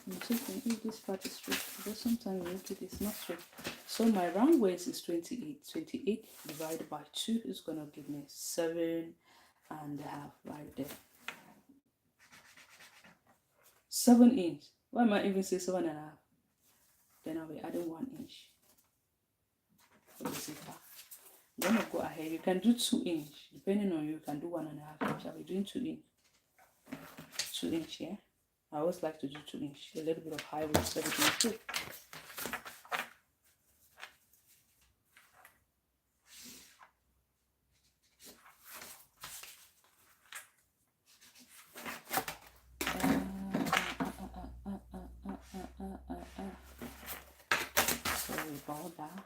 I'm thinking if this part is straight, because sometimes it's not straight. So my round waist is 28. 28 divided by 2 is gonna give me 7.5 right there. 7 inch. Why am I even say 7.5? Then I'll be adding 1 inch for the zipper. I'm gonna go ahead. You can do 2 inch, depending on you. You can do 1.5 inch. I'll be doing 2 inch. 2 inch, yeah. I always like to do 2 inch. A little bit of high waist, everything is good. Sorry about that.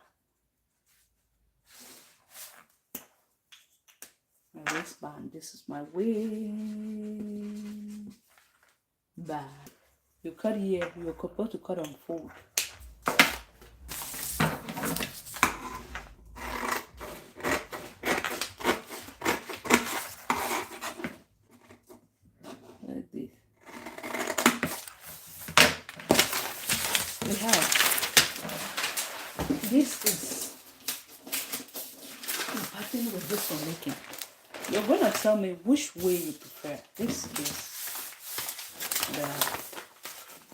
My waistband. This is my waistband. You cut here. You're supposed to cut on fold. Like this. We have. This is the pattern we're just for making. You're gonna tell me which way you prefer. This is the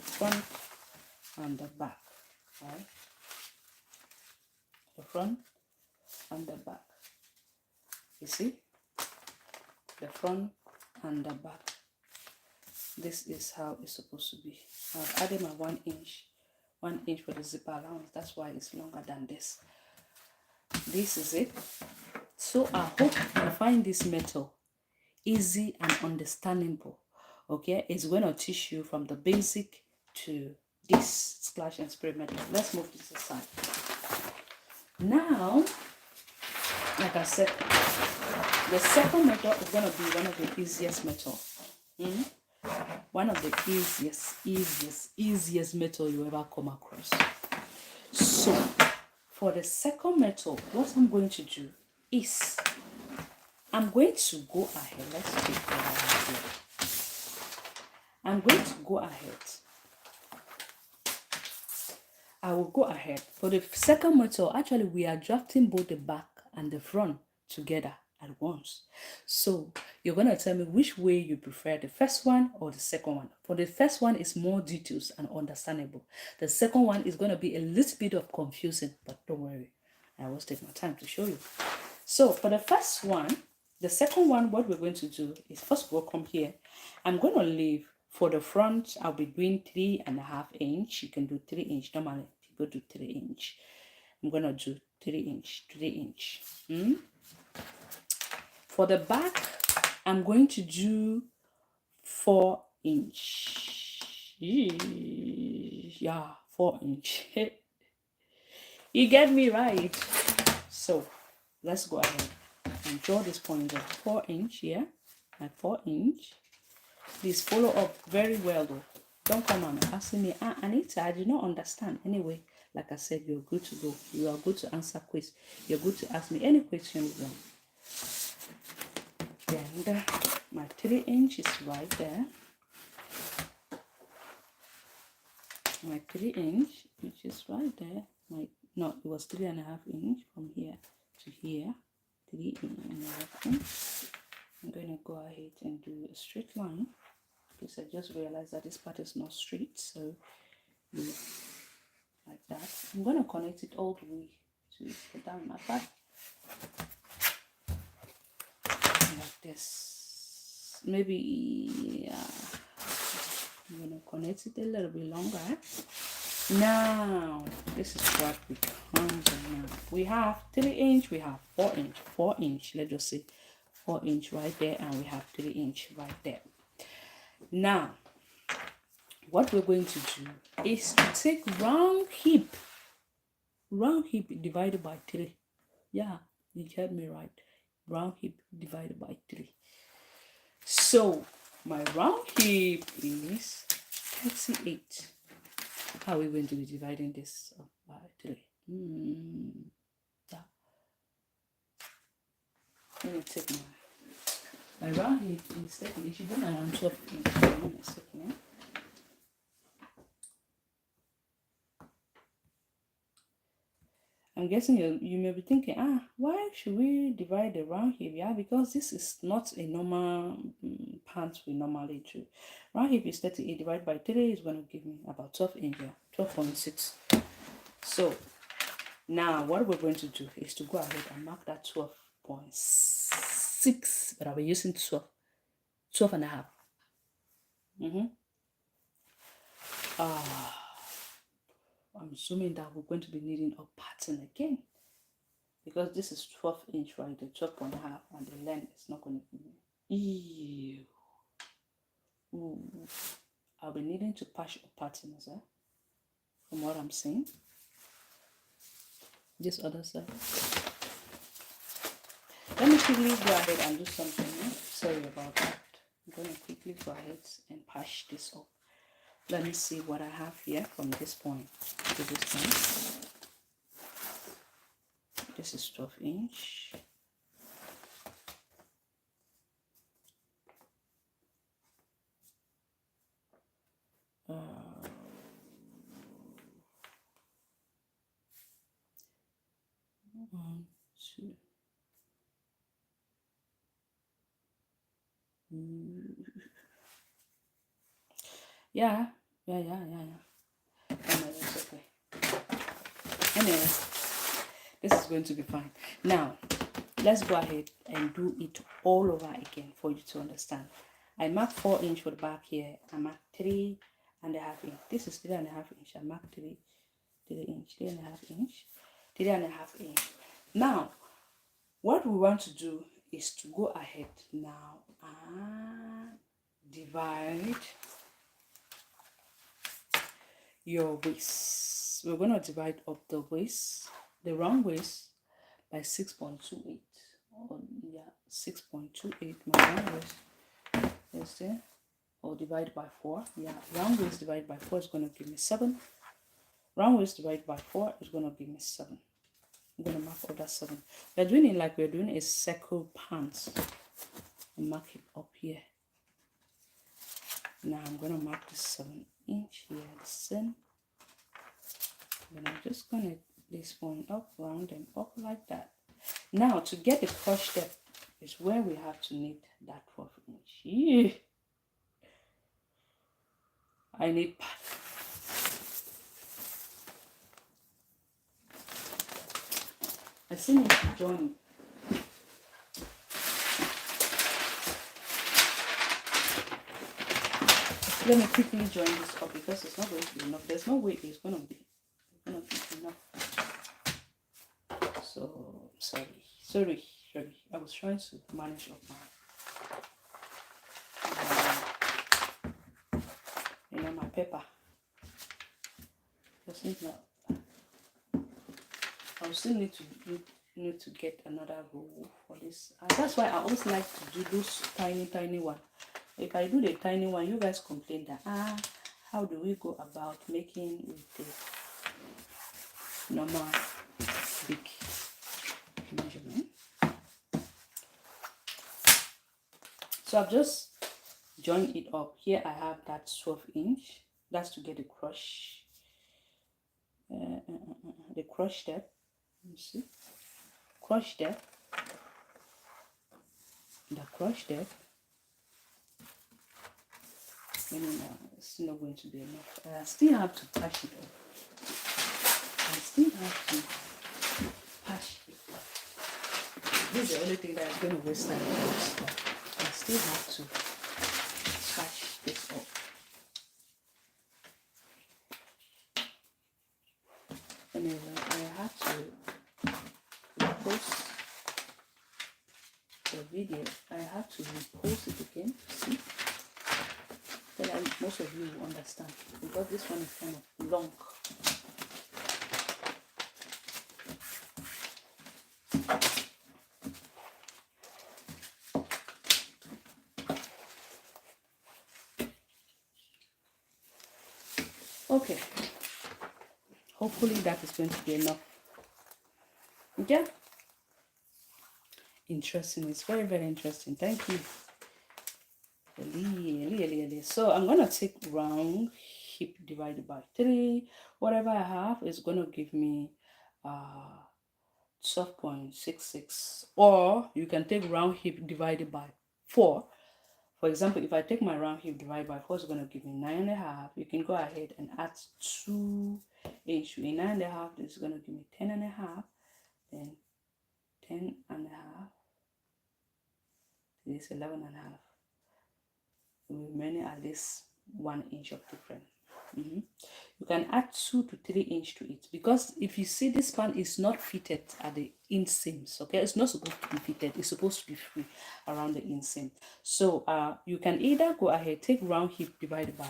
front and the back, right? The front and the back. You see? The front and the back. This is how it's supposed to be. I've added my 1 inch. 1 inch for the zipper allowance. That's why it's longer than this. This is it. So I hope you find this method easy and understandable. Okay, it's going to teach you from the basic to this splash and spray method. Let's move this aside. Now, like I said, the second method is going to be one of the easiest methods. One of the easiest method you ever come across. So, for the second method, what I'm going to do is I'm going to go ahead. Let's take that out here. I'm going to go ahead. I will go ahead. For the second method, actually, we are drafting both the back and the front together at once. So you're going to tell me which way you prefer, the first one or the second one. For the first one, is more details and understandable. The second one is going to be a little bit of confusing, but don't worry. I will take my time to show you. So for the first one, the second one, what we're going to do is first of all come here. I'm going to leave for the front. I'll be doing 3.5 inch. You can do 3 inch. Normally people do 3 inch. I'm going to do 3 inch. 3 inch. For the back, I'm going to do 4 inch. Yeah, 4 inch. You get me right. So let's go ahead and draw this point of 4 inch here. Like 4 inch. Please follow up very well though. Don't come and ask me, Anita, I did not understand. Anyway, like I said, you're good to go. You are good to answer quiz. You're good to ask me any question you want. Then my 3 inch is right there. My 3 inch, which is right there. No, it was 3.5 inch from here to here. 3.5 inch. I'm going to go ahead and do a straight line because I just realized that this part is not straight. So like that. I'm going to connect it all the way to put down my part. Like this. Maybe I'm going to connect it a little bit longer. Now, this is what we come to now. We have 3 inch, we have 4 inch. 4 inch, let's just say 4 inch right there, and we have 3 inch right there. Now, what we're going to do is to take round hip divided by 3. Yeah, you heard me right. Round hip divided by 3. So my round hip is 38. How are we going to be dividing this up by 3? Yeah. Let me take my round hip instead. It should be around 12 inches. I'm guessing you may be thinking, why should we divide the round hip? Yeah, because this is not a normal pants we normally do. Round hip is 38 divided by 3 is going to give me about 12 inches, 12.6. So now what we're going to do is to go ahead and mark that 12.6, but I'll be using 12 and a half. I'm assuming that we're going to be needing a pattern again, because this is 12 inch, right? The 12 and a half, and the length is not going to be. Ew. Ooh. I'll be needing to patch a pattern as well, from what I'm seeing. This other side. Let me quickly go ahead and do something. Sorry about that. I'm going to quickly go ahead and patch this up. Let me see what I have here from this point to this point. This is 12 inch. One, two. Yeah. Anyways, okay. Anyways, this is going to be fine. Now, let's go ahead and do it all over again for you to understand. I marked 4 inch for the back here. I marked 3.5 inch. This is 3.5 inch. I marked 3 inch, 3.5 inch, 3.5 inch. Now, what we want to do is to go ahead now and divide your waist. We're going to divide up the waist, the round waist, by 6.28. Yeah, 6.28. My round waist is there. Or divide by 4. Yeah, round waist divided by 4 is going to give me 7. Round waist divided by 4 is going to give me 7. I'm going to mark all that 7. We're doing it like we're doing a circle pants. And mark it up here. Now I'm going to mark the 7 inch here, the same. Then I'm just going to this one up, round and up like that. Now to get the cross step is where we have to need that 12 inch. Yeah. I need pad. I still need to join. Let me quickly join this up because it's not going to be enough. There's no way it's going to be enough. So sorry. I was trying to manage up my my paper. Just need now. I'll still need to get another roll for this. That's why I always like to do those tiny one. If I do the tiny one, you guys complain that how do we go about making with the normal big measurement? So I've just joined it up. Here I have that 12 inch. That's to get the crush. The crush step. You see, crush step. The crush step. It's not going to be enough. I still have to patch it up. This is the only thing that is going to waste time. I still have to patch this up. Anyway, I have to post the video. I have to repost it again. See? But most of you will understand because this one is kind of long. Okay, hopefully that is going to be enough. Okay, interesting. It's very, very interesting. Thank you. So I'm gonna take round hip divided by 3. Whatever I have is gonna give me 12.66, or you can take round hip divided by 4. For example, if I take my round hip divided by 4, it's going to give me 9.5. You can go ahead and add 2 inch to 9.5. This is going to give me 10.5. Then 10.5. This 11.5. Remaining at least 1 inch of difference. You can add 2 to 3 inch to it, because if you see this pan is not fitted at the inseams. Okay, it's not supposed to be fitted, it's supposed to be free around the inseam. So you can either go ahead, take round hip divided by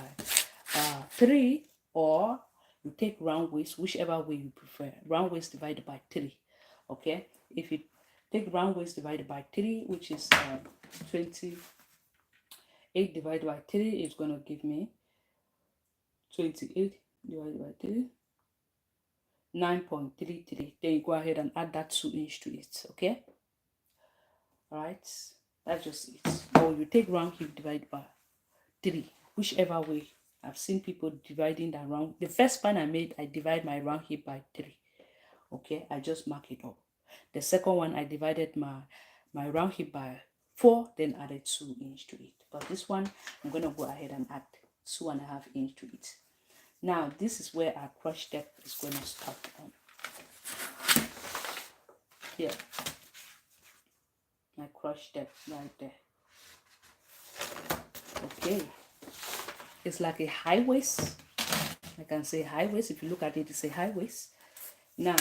3, or you take round waist, whichever way you prefer. Round waist divided by 3. Okay, if you take round waist divided by 3, which is 28 divided by 3, is going to give me 28 divided by 3, 9.33. Then you go ahead and add that 2 inch to it. Okay, all right, that's just it. Or you take round hip divided by 3, whichever way. I've seen people dividing that round. The first pan I made, I divide my round hip by 3. Okay, I just mark it up. The second one, I divided my round hip by 4, then added 2 inch to it. But this one, I'm going to go ahead and add 2.5 inch to it. Now, this is where our crochet depth is going to start on. Here, my crochet depth right there. Okay, it's like a high waist. I can say high waist. If you look at it, it's a high waist. Now,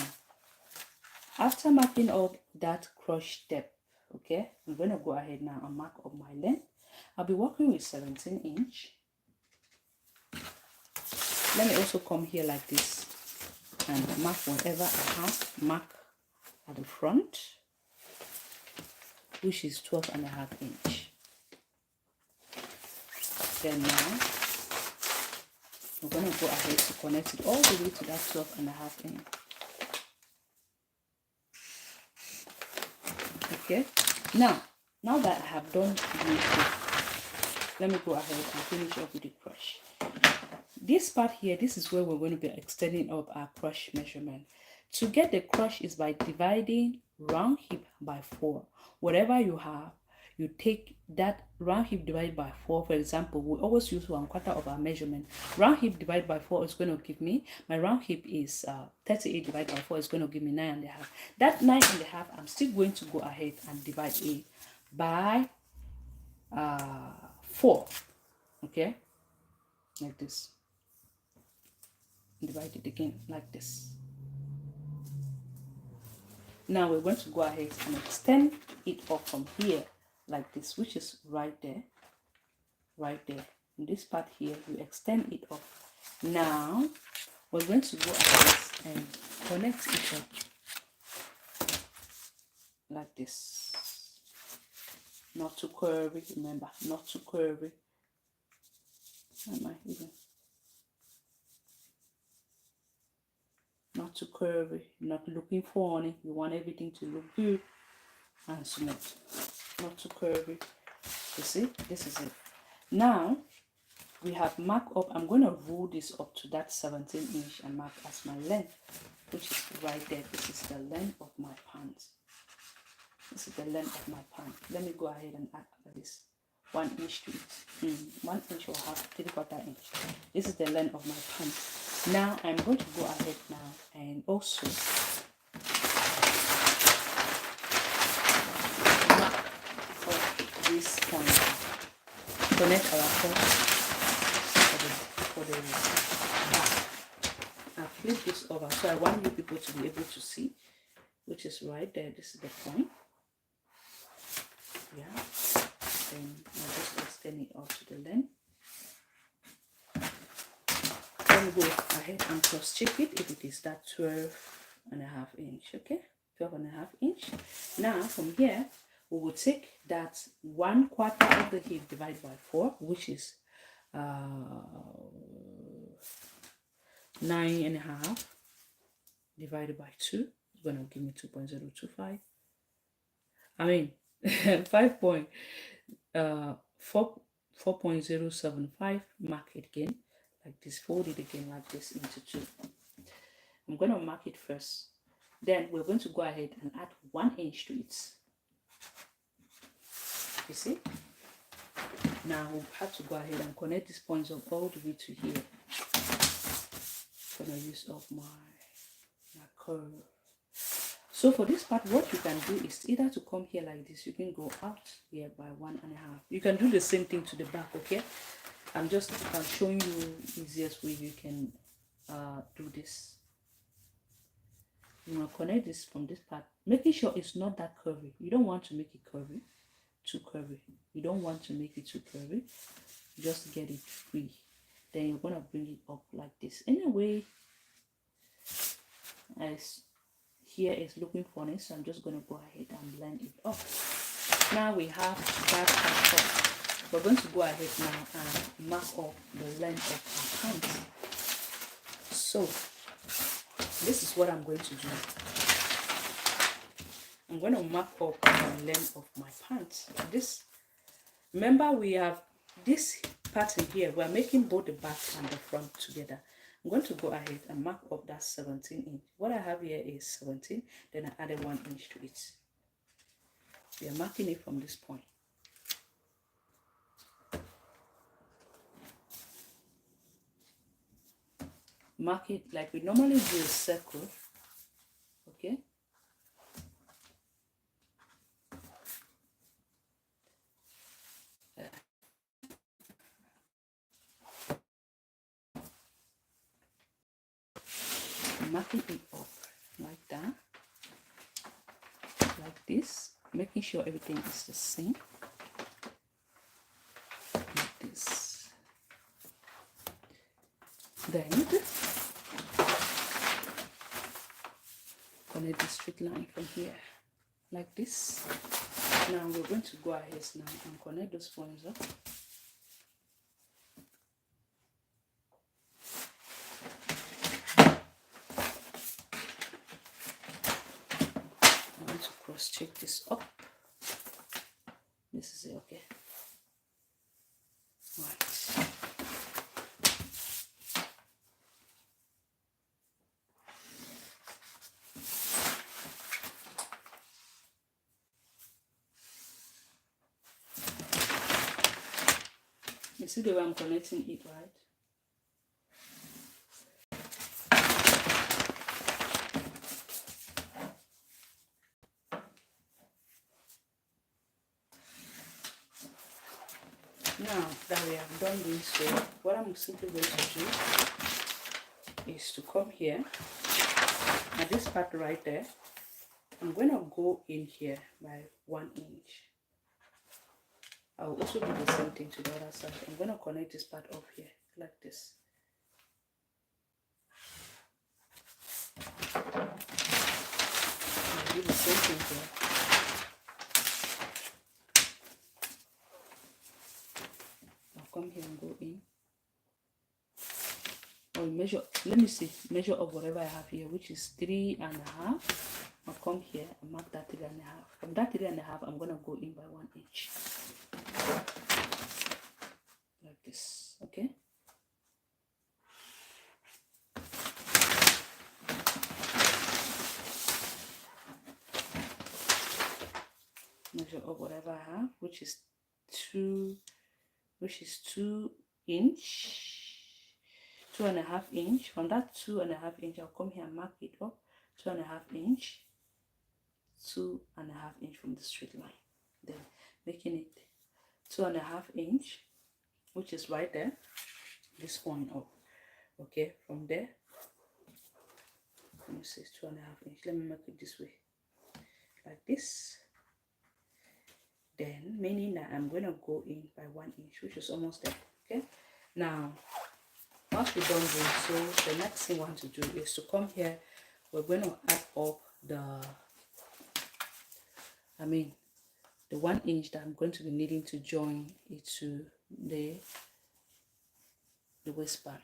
after marking up that crochet depth, okay, I'm going to go ahead now and mark up my length. I'll be working with 17 inch. Let me also come here like this and mark whatever I have. Mark at the front, which is 12.5 inch. Then now we're going to go ahead to connect it all the way to that 12.5 inch. Okay, now that I have done this, let me go ahead and finish up with the crochet. This part here, this is where we're going to be extending up our crochet measurement. To get the crochet is by dividing round hip by 4. Whatever you have, you take that round hip divided by 4. For example, we always use 1/4 of our measurement. Round hip divided by 4 is going to give me, my round hip is 38 divided by 4 is going to give me 9.5. That 9.5, I'm still going to go ahead and divide it by 4. Okay, like this. Divide it again like this. Now we're going to go ahead and extend it up from here like this, which is right there. In this part here, you extend it up. Now we're going to go ahead and connect it up like this. Not too curvy, remember, not too curvy. Not too curvy, not looking funny. You want everything to look good and smooth. Not too curvy. You see, this is it. Now we have marked up. I'm going to roll this up to that 17 inch and mark as my length, which is right there. This is the length of my pants. This is the length of my pants. Let me go ahead and add this 1 inch to it. 1 inch or half, 3/4 inch. This is the length of my pants. Now I'm going to go ahead now and also mark up this point. Connect our point for the back. I'll flip this over, so I want you people to be able to see, which is right there. This is the point. Yeah. Then I'll just extend it out to the length. then go ahead and cross check it if it is that 12.5 inch. Okay, 12.5 inch. Now from here we will take that 1/4 of the hip divided by 4, which is 9.5 divided by 2 is going to give me 2.025. I mean 4.075. Mark it again like this, fold it again like this into 2. I'm going to mark it first, then we're going to go ahead and add 1 inch to it. You see, now we have to go ahead and connect these points up all the way to here. I'm going to use up my curve. So for this part, what you can do is either to come here like this, you can go out here by 1.5. You can do the same thing to the back. Okay, I'm just showing you easiest way you can do this. You want to connect this from this part, making sure it's not that curvy. You don't want to make it curvy, too curvy. You don't want to make it too curvy. Just get it free. Then you're going to bring it up like this. Anyway, as here is looking funny, so I'm just going to go ahead and blend it up. Now we have that part up. We're going to go ahead now and mark up the length of our pants. So this is what I'm going to do. I'm going to mark up the length of my pants. This, remember, we have this pattern here. We're making both the back and the front together. I'm going to go ahead and mark up that 17 inch. What I have here is 17, then I added 1 inch to it. We are marking it from this point. Mark it like we normally do a circle. Okay, marking it up like that, like this, making sure everything is the same, like this. Then connect the straight line from here like this. Now we're going to go ahead now and connect those points up. I'm going to cross check this up. This is it. Okay, right. You see the way I'm connecting it, right? Now that we have done this, so what I'm simply going to do is to come here at this part right there. I'm going to go in here by 1 inch. I will also do the same thing to the other side. I'm going to connect this part up here like this. I'll do the same thing here. I'll come here and go in. Or measure, let me see, measure up whatever I have here, which is 3.5. I'll come here and mark that 3.5. From that 3.5, I'm going to go in by 1 inch. Like this, okay? Measure up whatever I have, which is 2 inch, 2.5 inch. From that 2.5 inch, I'll come here and mark it up 2.5 inch, 2.5 inch from the straight line. Then making it 2.5 inch, which is right there, this point up. Okay, from there, let me say 2.5 inch. Let me make it this way, like this. Then meaning that I'm going to go in by 1 inch, which is almost there. Okay, now once we're done doing so, the next thing we want to do is to come here. We're going to add up the the 1 inch that I'm going to be needing to join it to the waistband.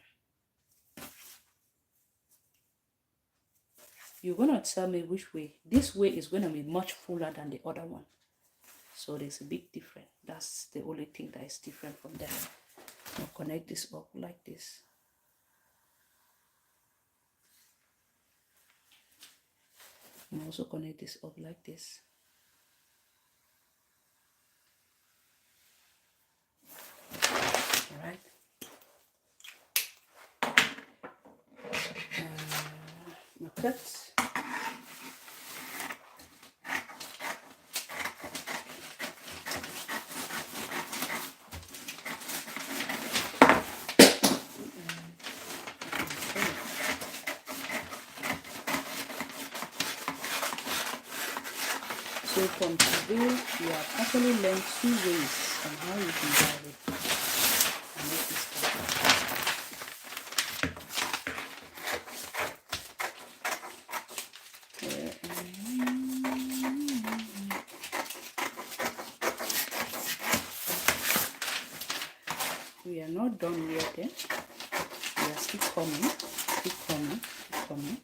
You're going to tell me which way. This way is going to be much fuller than the other one, so there's a big difference. That's the only thing that is different from that. I'll connect this up like this. And also connect this up like this. All right. My cuts. So from today, we have actually learned 2 ways on how you can dive it and make this We are not done yet. We are still coming, keep coming, keep coming.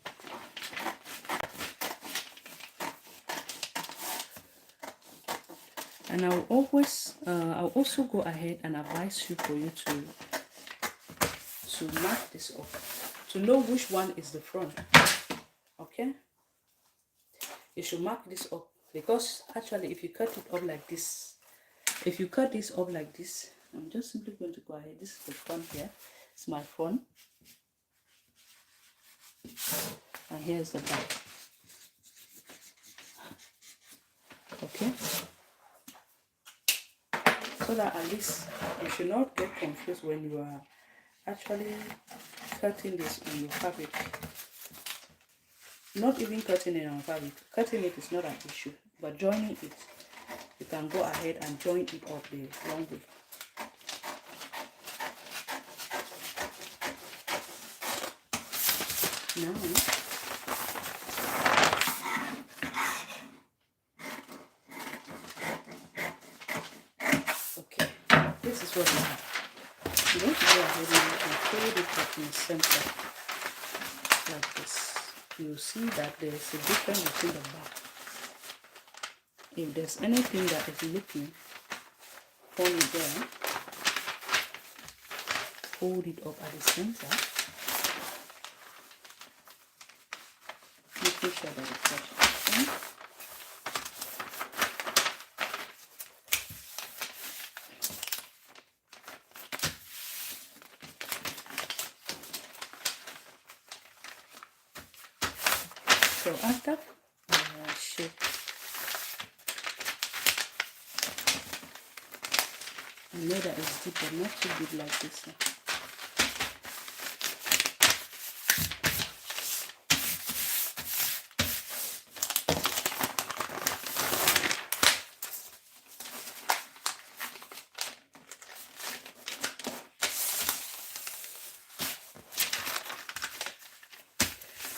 And I'll also go ahead and advise you for you to mark this up to know which one is the front. Okay, you should mark this up, because actually if you cut it up like this, if you cut this up like this, I'm just simply going to go ahead. This is the front here. It's my front, and here's the back. Okay, so that at least you should not get confused when you are actually cutting this on your fabric. Not even cutting it on fabric. Cutting it is not an issue, but joining it, you can go ahead and join it up the wrong way. Now, okay, this is what we have. You're going to go ahead and fold it up in the center like this. You'll see that there's a difference between the back. If there's anything that is looking funny there, hold it up at the center, making sure that it touches. So after shape, I know that it's deep, but not too deep like this one.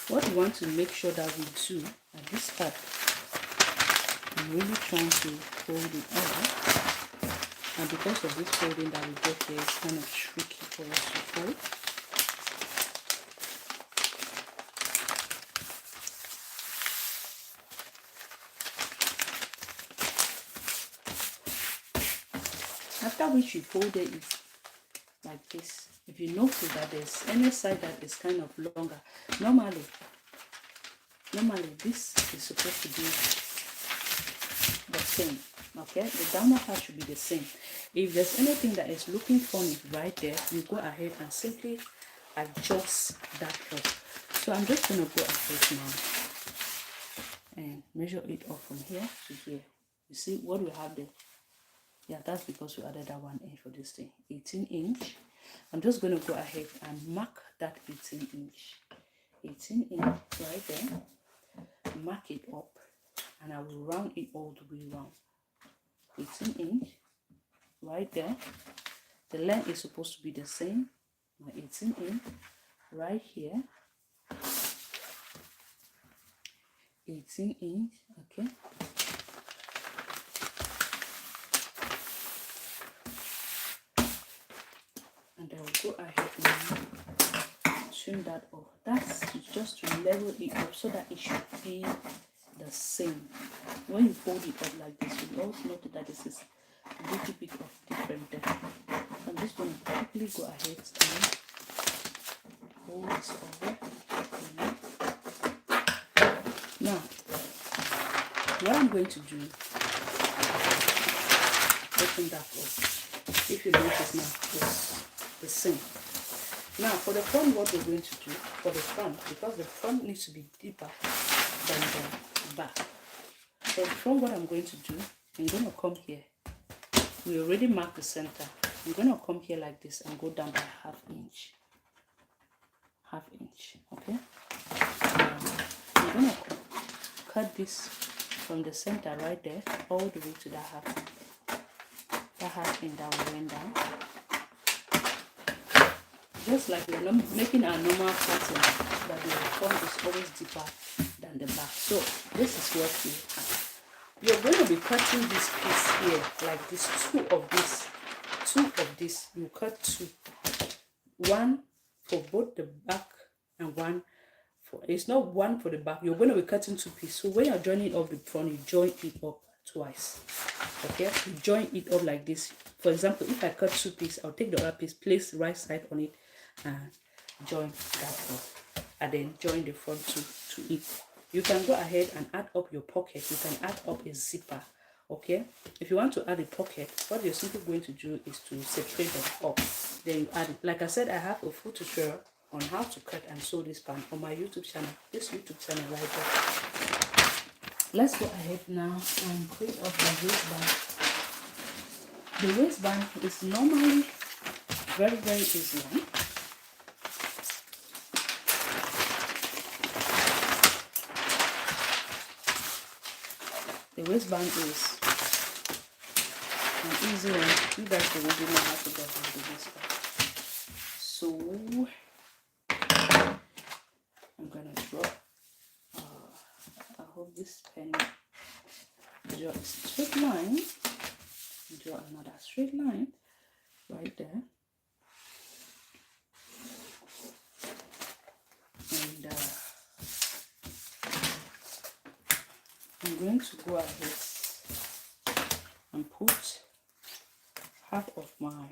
What we want to make sure that we do at this part, I'm really trying to fold it over, and because of this folding that we get here, it's kind of tricky for us to fold. After which you folded it like this. If you notice that there's any side that is kind of longer, normally this is supposed to be the same. Okay, the downward part should be the same. If there's anything that is looking funny right there, you go ahead and simply adjust that first. So I'm just going to go ahead now and measure it off from here to here. You see what we have there? Yeah, that's because we added that 1 inch for this thing. 18 inch. I'm just going to go ahead and mark that 18 inch. 18 inch right there. Mark it up, and I will round it all the way round. 18 inch right there. The length is supposed to be the same, my 18 inch right here. 18 inch, okay. And I will go ahead now, trim that off. That's just to level it up so that it should be the same. When you fold it up like this, you also notice that this is a little bit of different there. I'm just going to quickly go ahead and hold this over. Now, what I'm going to do, open that up. If you notice now, it's the same. Now, for the front, what we're going to do, for the front, because the front needs to be deeper than the back. For the front, what I'm going to do, I'm going to come here. We already marked the center. I'm going to come here like this and go down by ½ inch. ½ inch, okay? I'm going to cut this from the center right there all the way to that half inch that we went down. Just like we're not making our normal pattern, but the front is always deeper than the back. So this is what we have. You're going to be cutting this piece here like this, two of this. You cut two, one for both the back and one for, it's not one for the back. You're going to be cutting two pieces. So when you're joining up the front, you join it up twice. Okay, you join it up like this. For example, if I cut two pieces, I'll take the other piece, place the right side on it, and join that up, and then join the front to it. You can go ahead and add up your pocket. You can add up a zipper. Okay, if you want to add a pocket, what you're simply going to do is to separate them up. Then you add it. Like I said, I have a full tutorial on how to cut and sew this pant on my YouTube channel. This YouTube channel right there. Let's go ahead now and create up the waistband. The waistband is normally very, very easy one. The waistband is an easy one. You guys will already know how to get the waistband. So I'm gonna draw. I hope this pen draw a straight line. Draw another straight line right there. And I'm going to go ahead and put half of my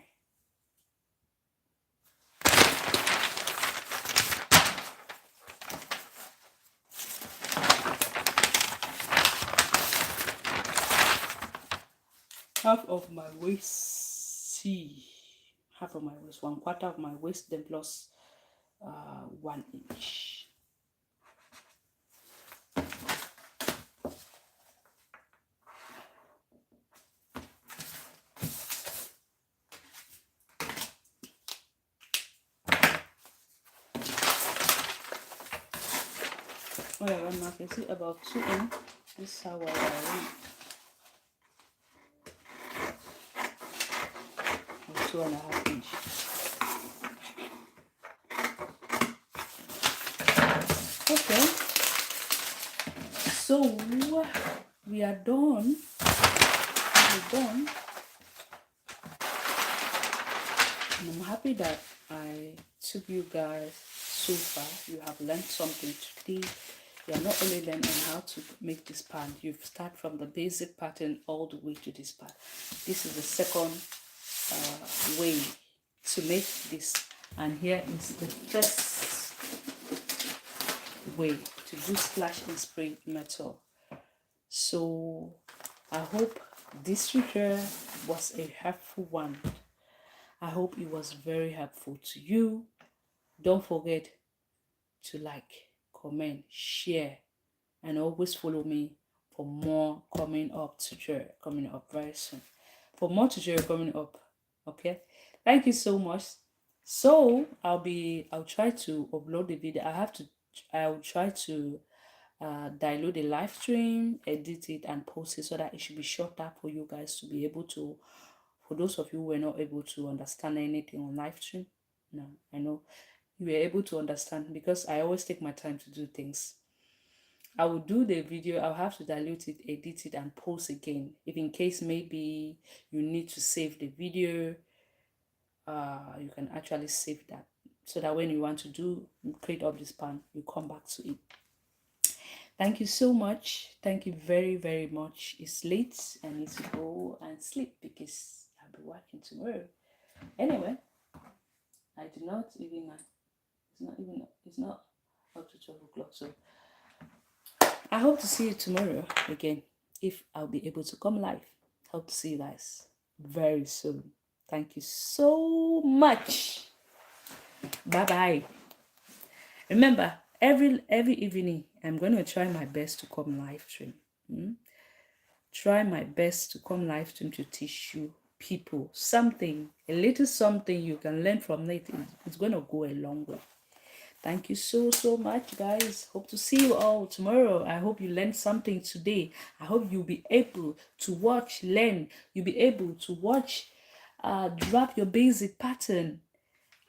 waist, half of my waist, 1/4 of my waist, then plus 1 inch. Whatever mark, you see about 2 inch. This is how I want. 2.5 inch. Okay, so we are done. We're done. And I'm happy that I took you guys so far. You have learned something today. You are not only learning how to make this pant, you've started from the basic pattern all the way to this part. This is the second way to make this, and here is the first way to do slash and spray method. So I hope this tutorial was a helpful one. I hope it was very helpful to you. Don't forget to like, comment, share, and always follow me for more coming up tutorial coming up very soon. For more tutorial coming up. Okay, thank you so much. So I'll try to upload the video. I'll try to download the live stream, edit it, and post it so that it should be shorter for you guys to be able to, for those of you who were not able to understand anything on live stream, No, I know you were able to understand because I always take my time to do things. I will do the video, I'll have to dilute it, edit it, and post again. If in case maybe you need to save the video, you can actually save that so that when you want to do create up this pan, you come back to it. Thank you so much. Thank you very, very much. It's late. I need to go and sleep because I'll be working tomorrow. Anyway, I do not even, it's not up to 12 o'clock. So I hope to see you tomorrow again if I'll be able to come live. Hope to see you guys very soon. Thank you so much. Bye bye. Remember, every evening I'm going to try my best to come live stream. Try my best to come live stream to teach you people something, a little something you can learn from it. It's going to go a long way. Thank you so much, guys. Hope to see you all tomorrow. I hope you learned something today. I hope you'll be able to watch, learn. You'll be able to watch, drop your basic pattern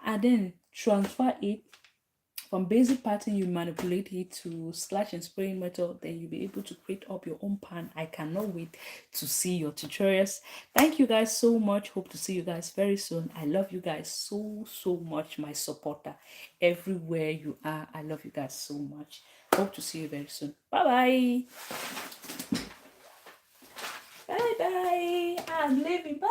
and then transfer it from basic pattern. You manipulate it to slash and spraying method, then you'll be able to create up your own pan. I cannot wait to see your tutorials. Thank you guys so much. Hope to see you guys very soon. I love you guys so much, my supporter everywhere you are. I love you guys so much. Hope to see you very soon. Bye bye. I'm leaving. Bye.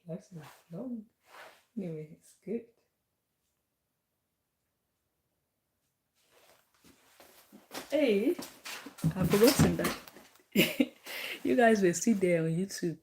That's not long. Anyway, it's good. Hey, I've forgotten that. You guys will see there on YouTube.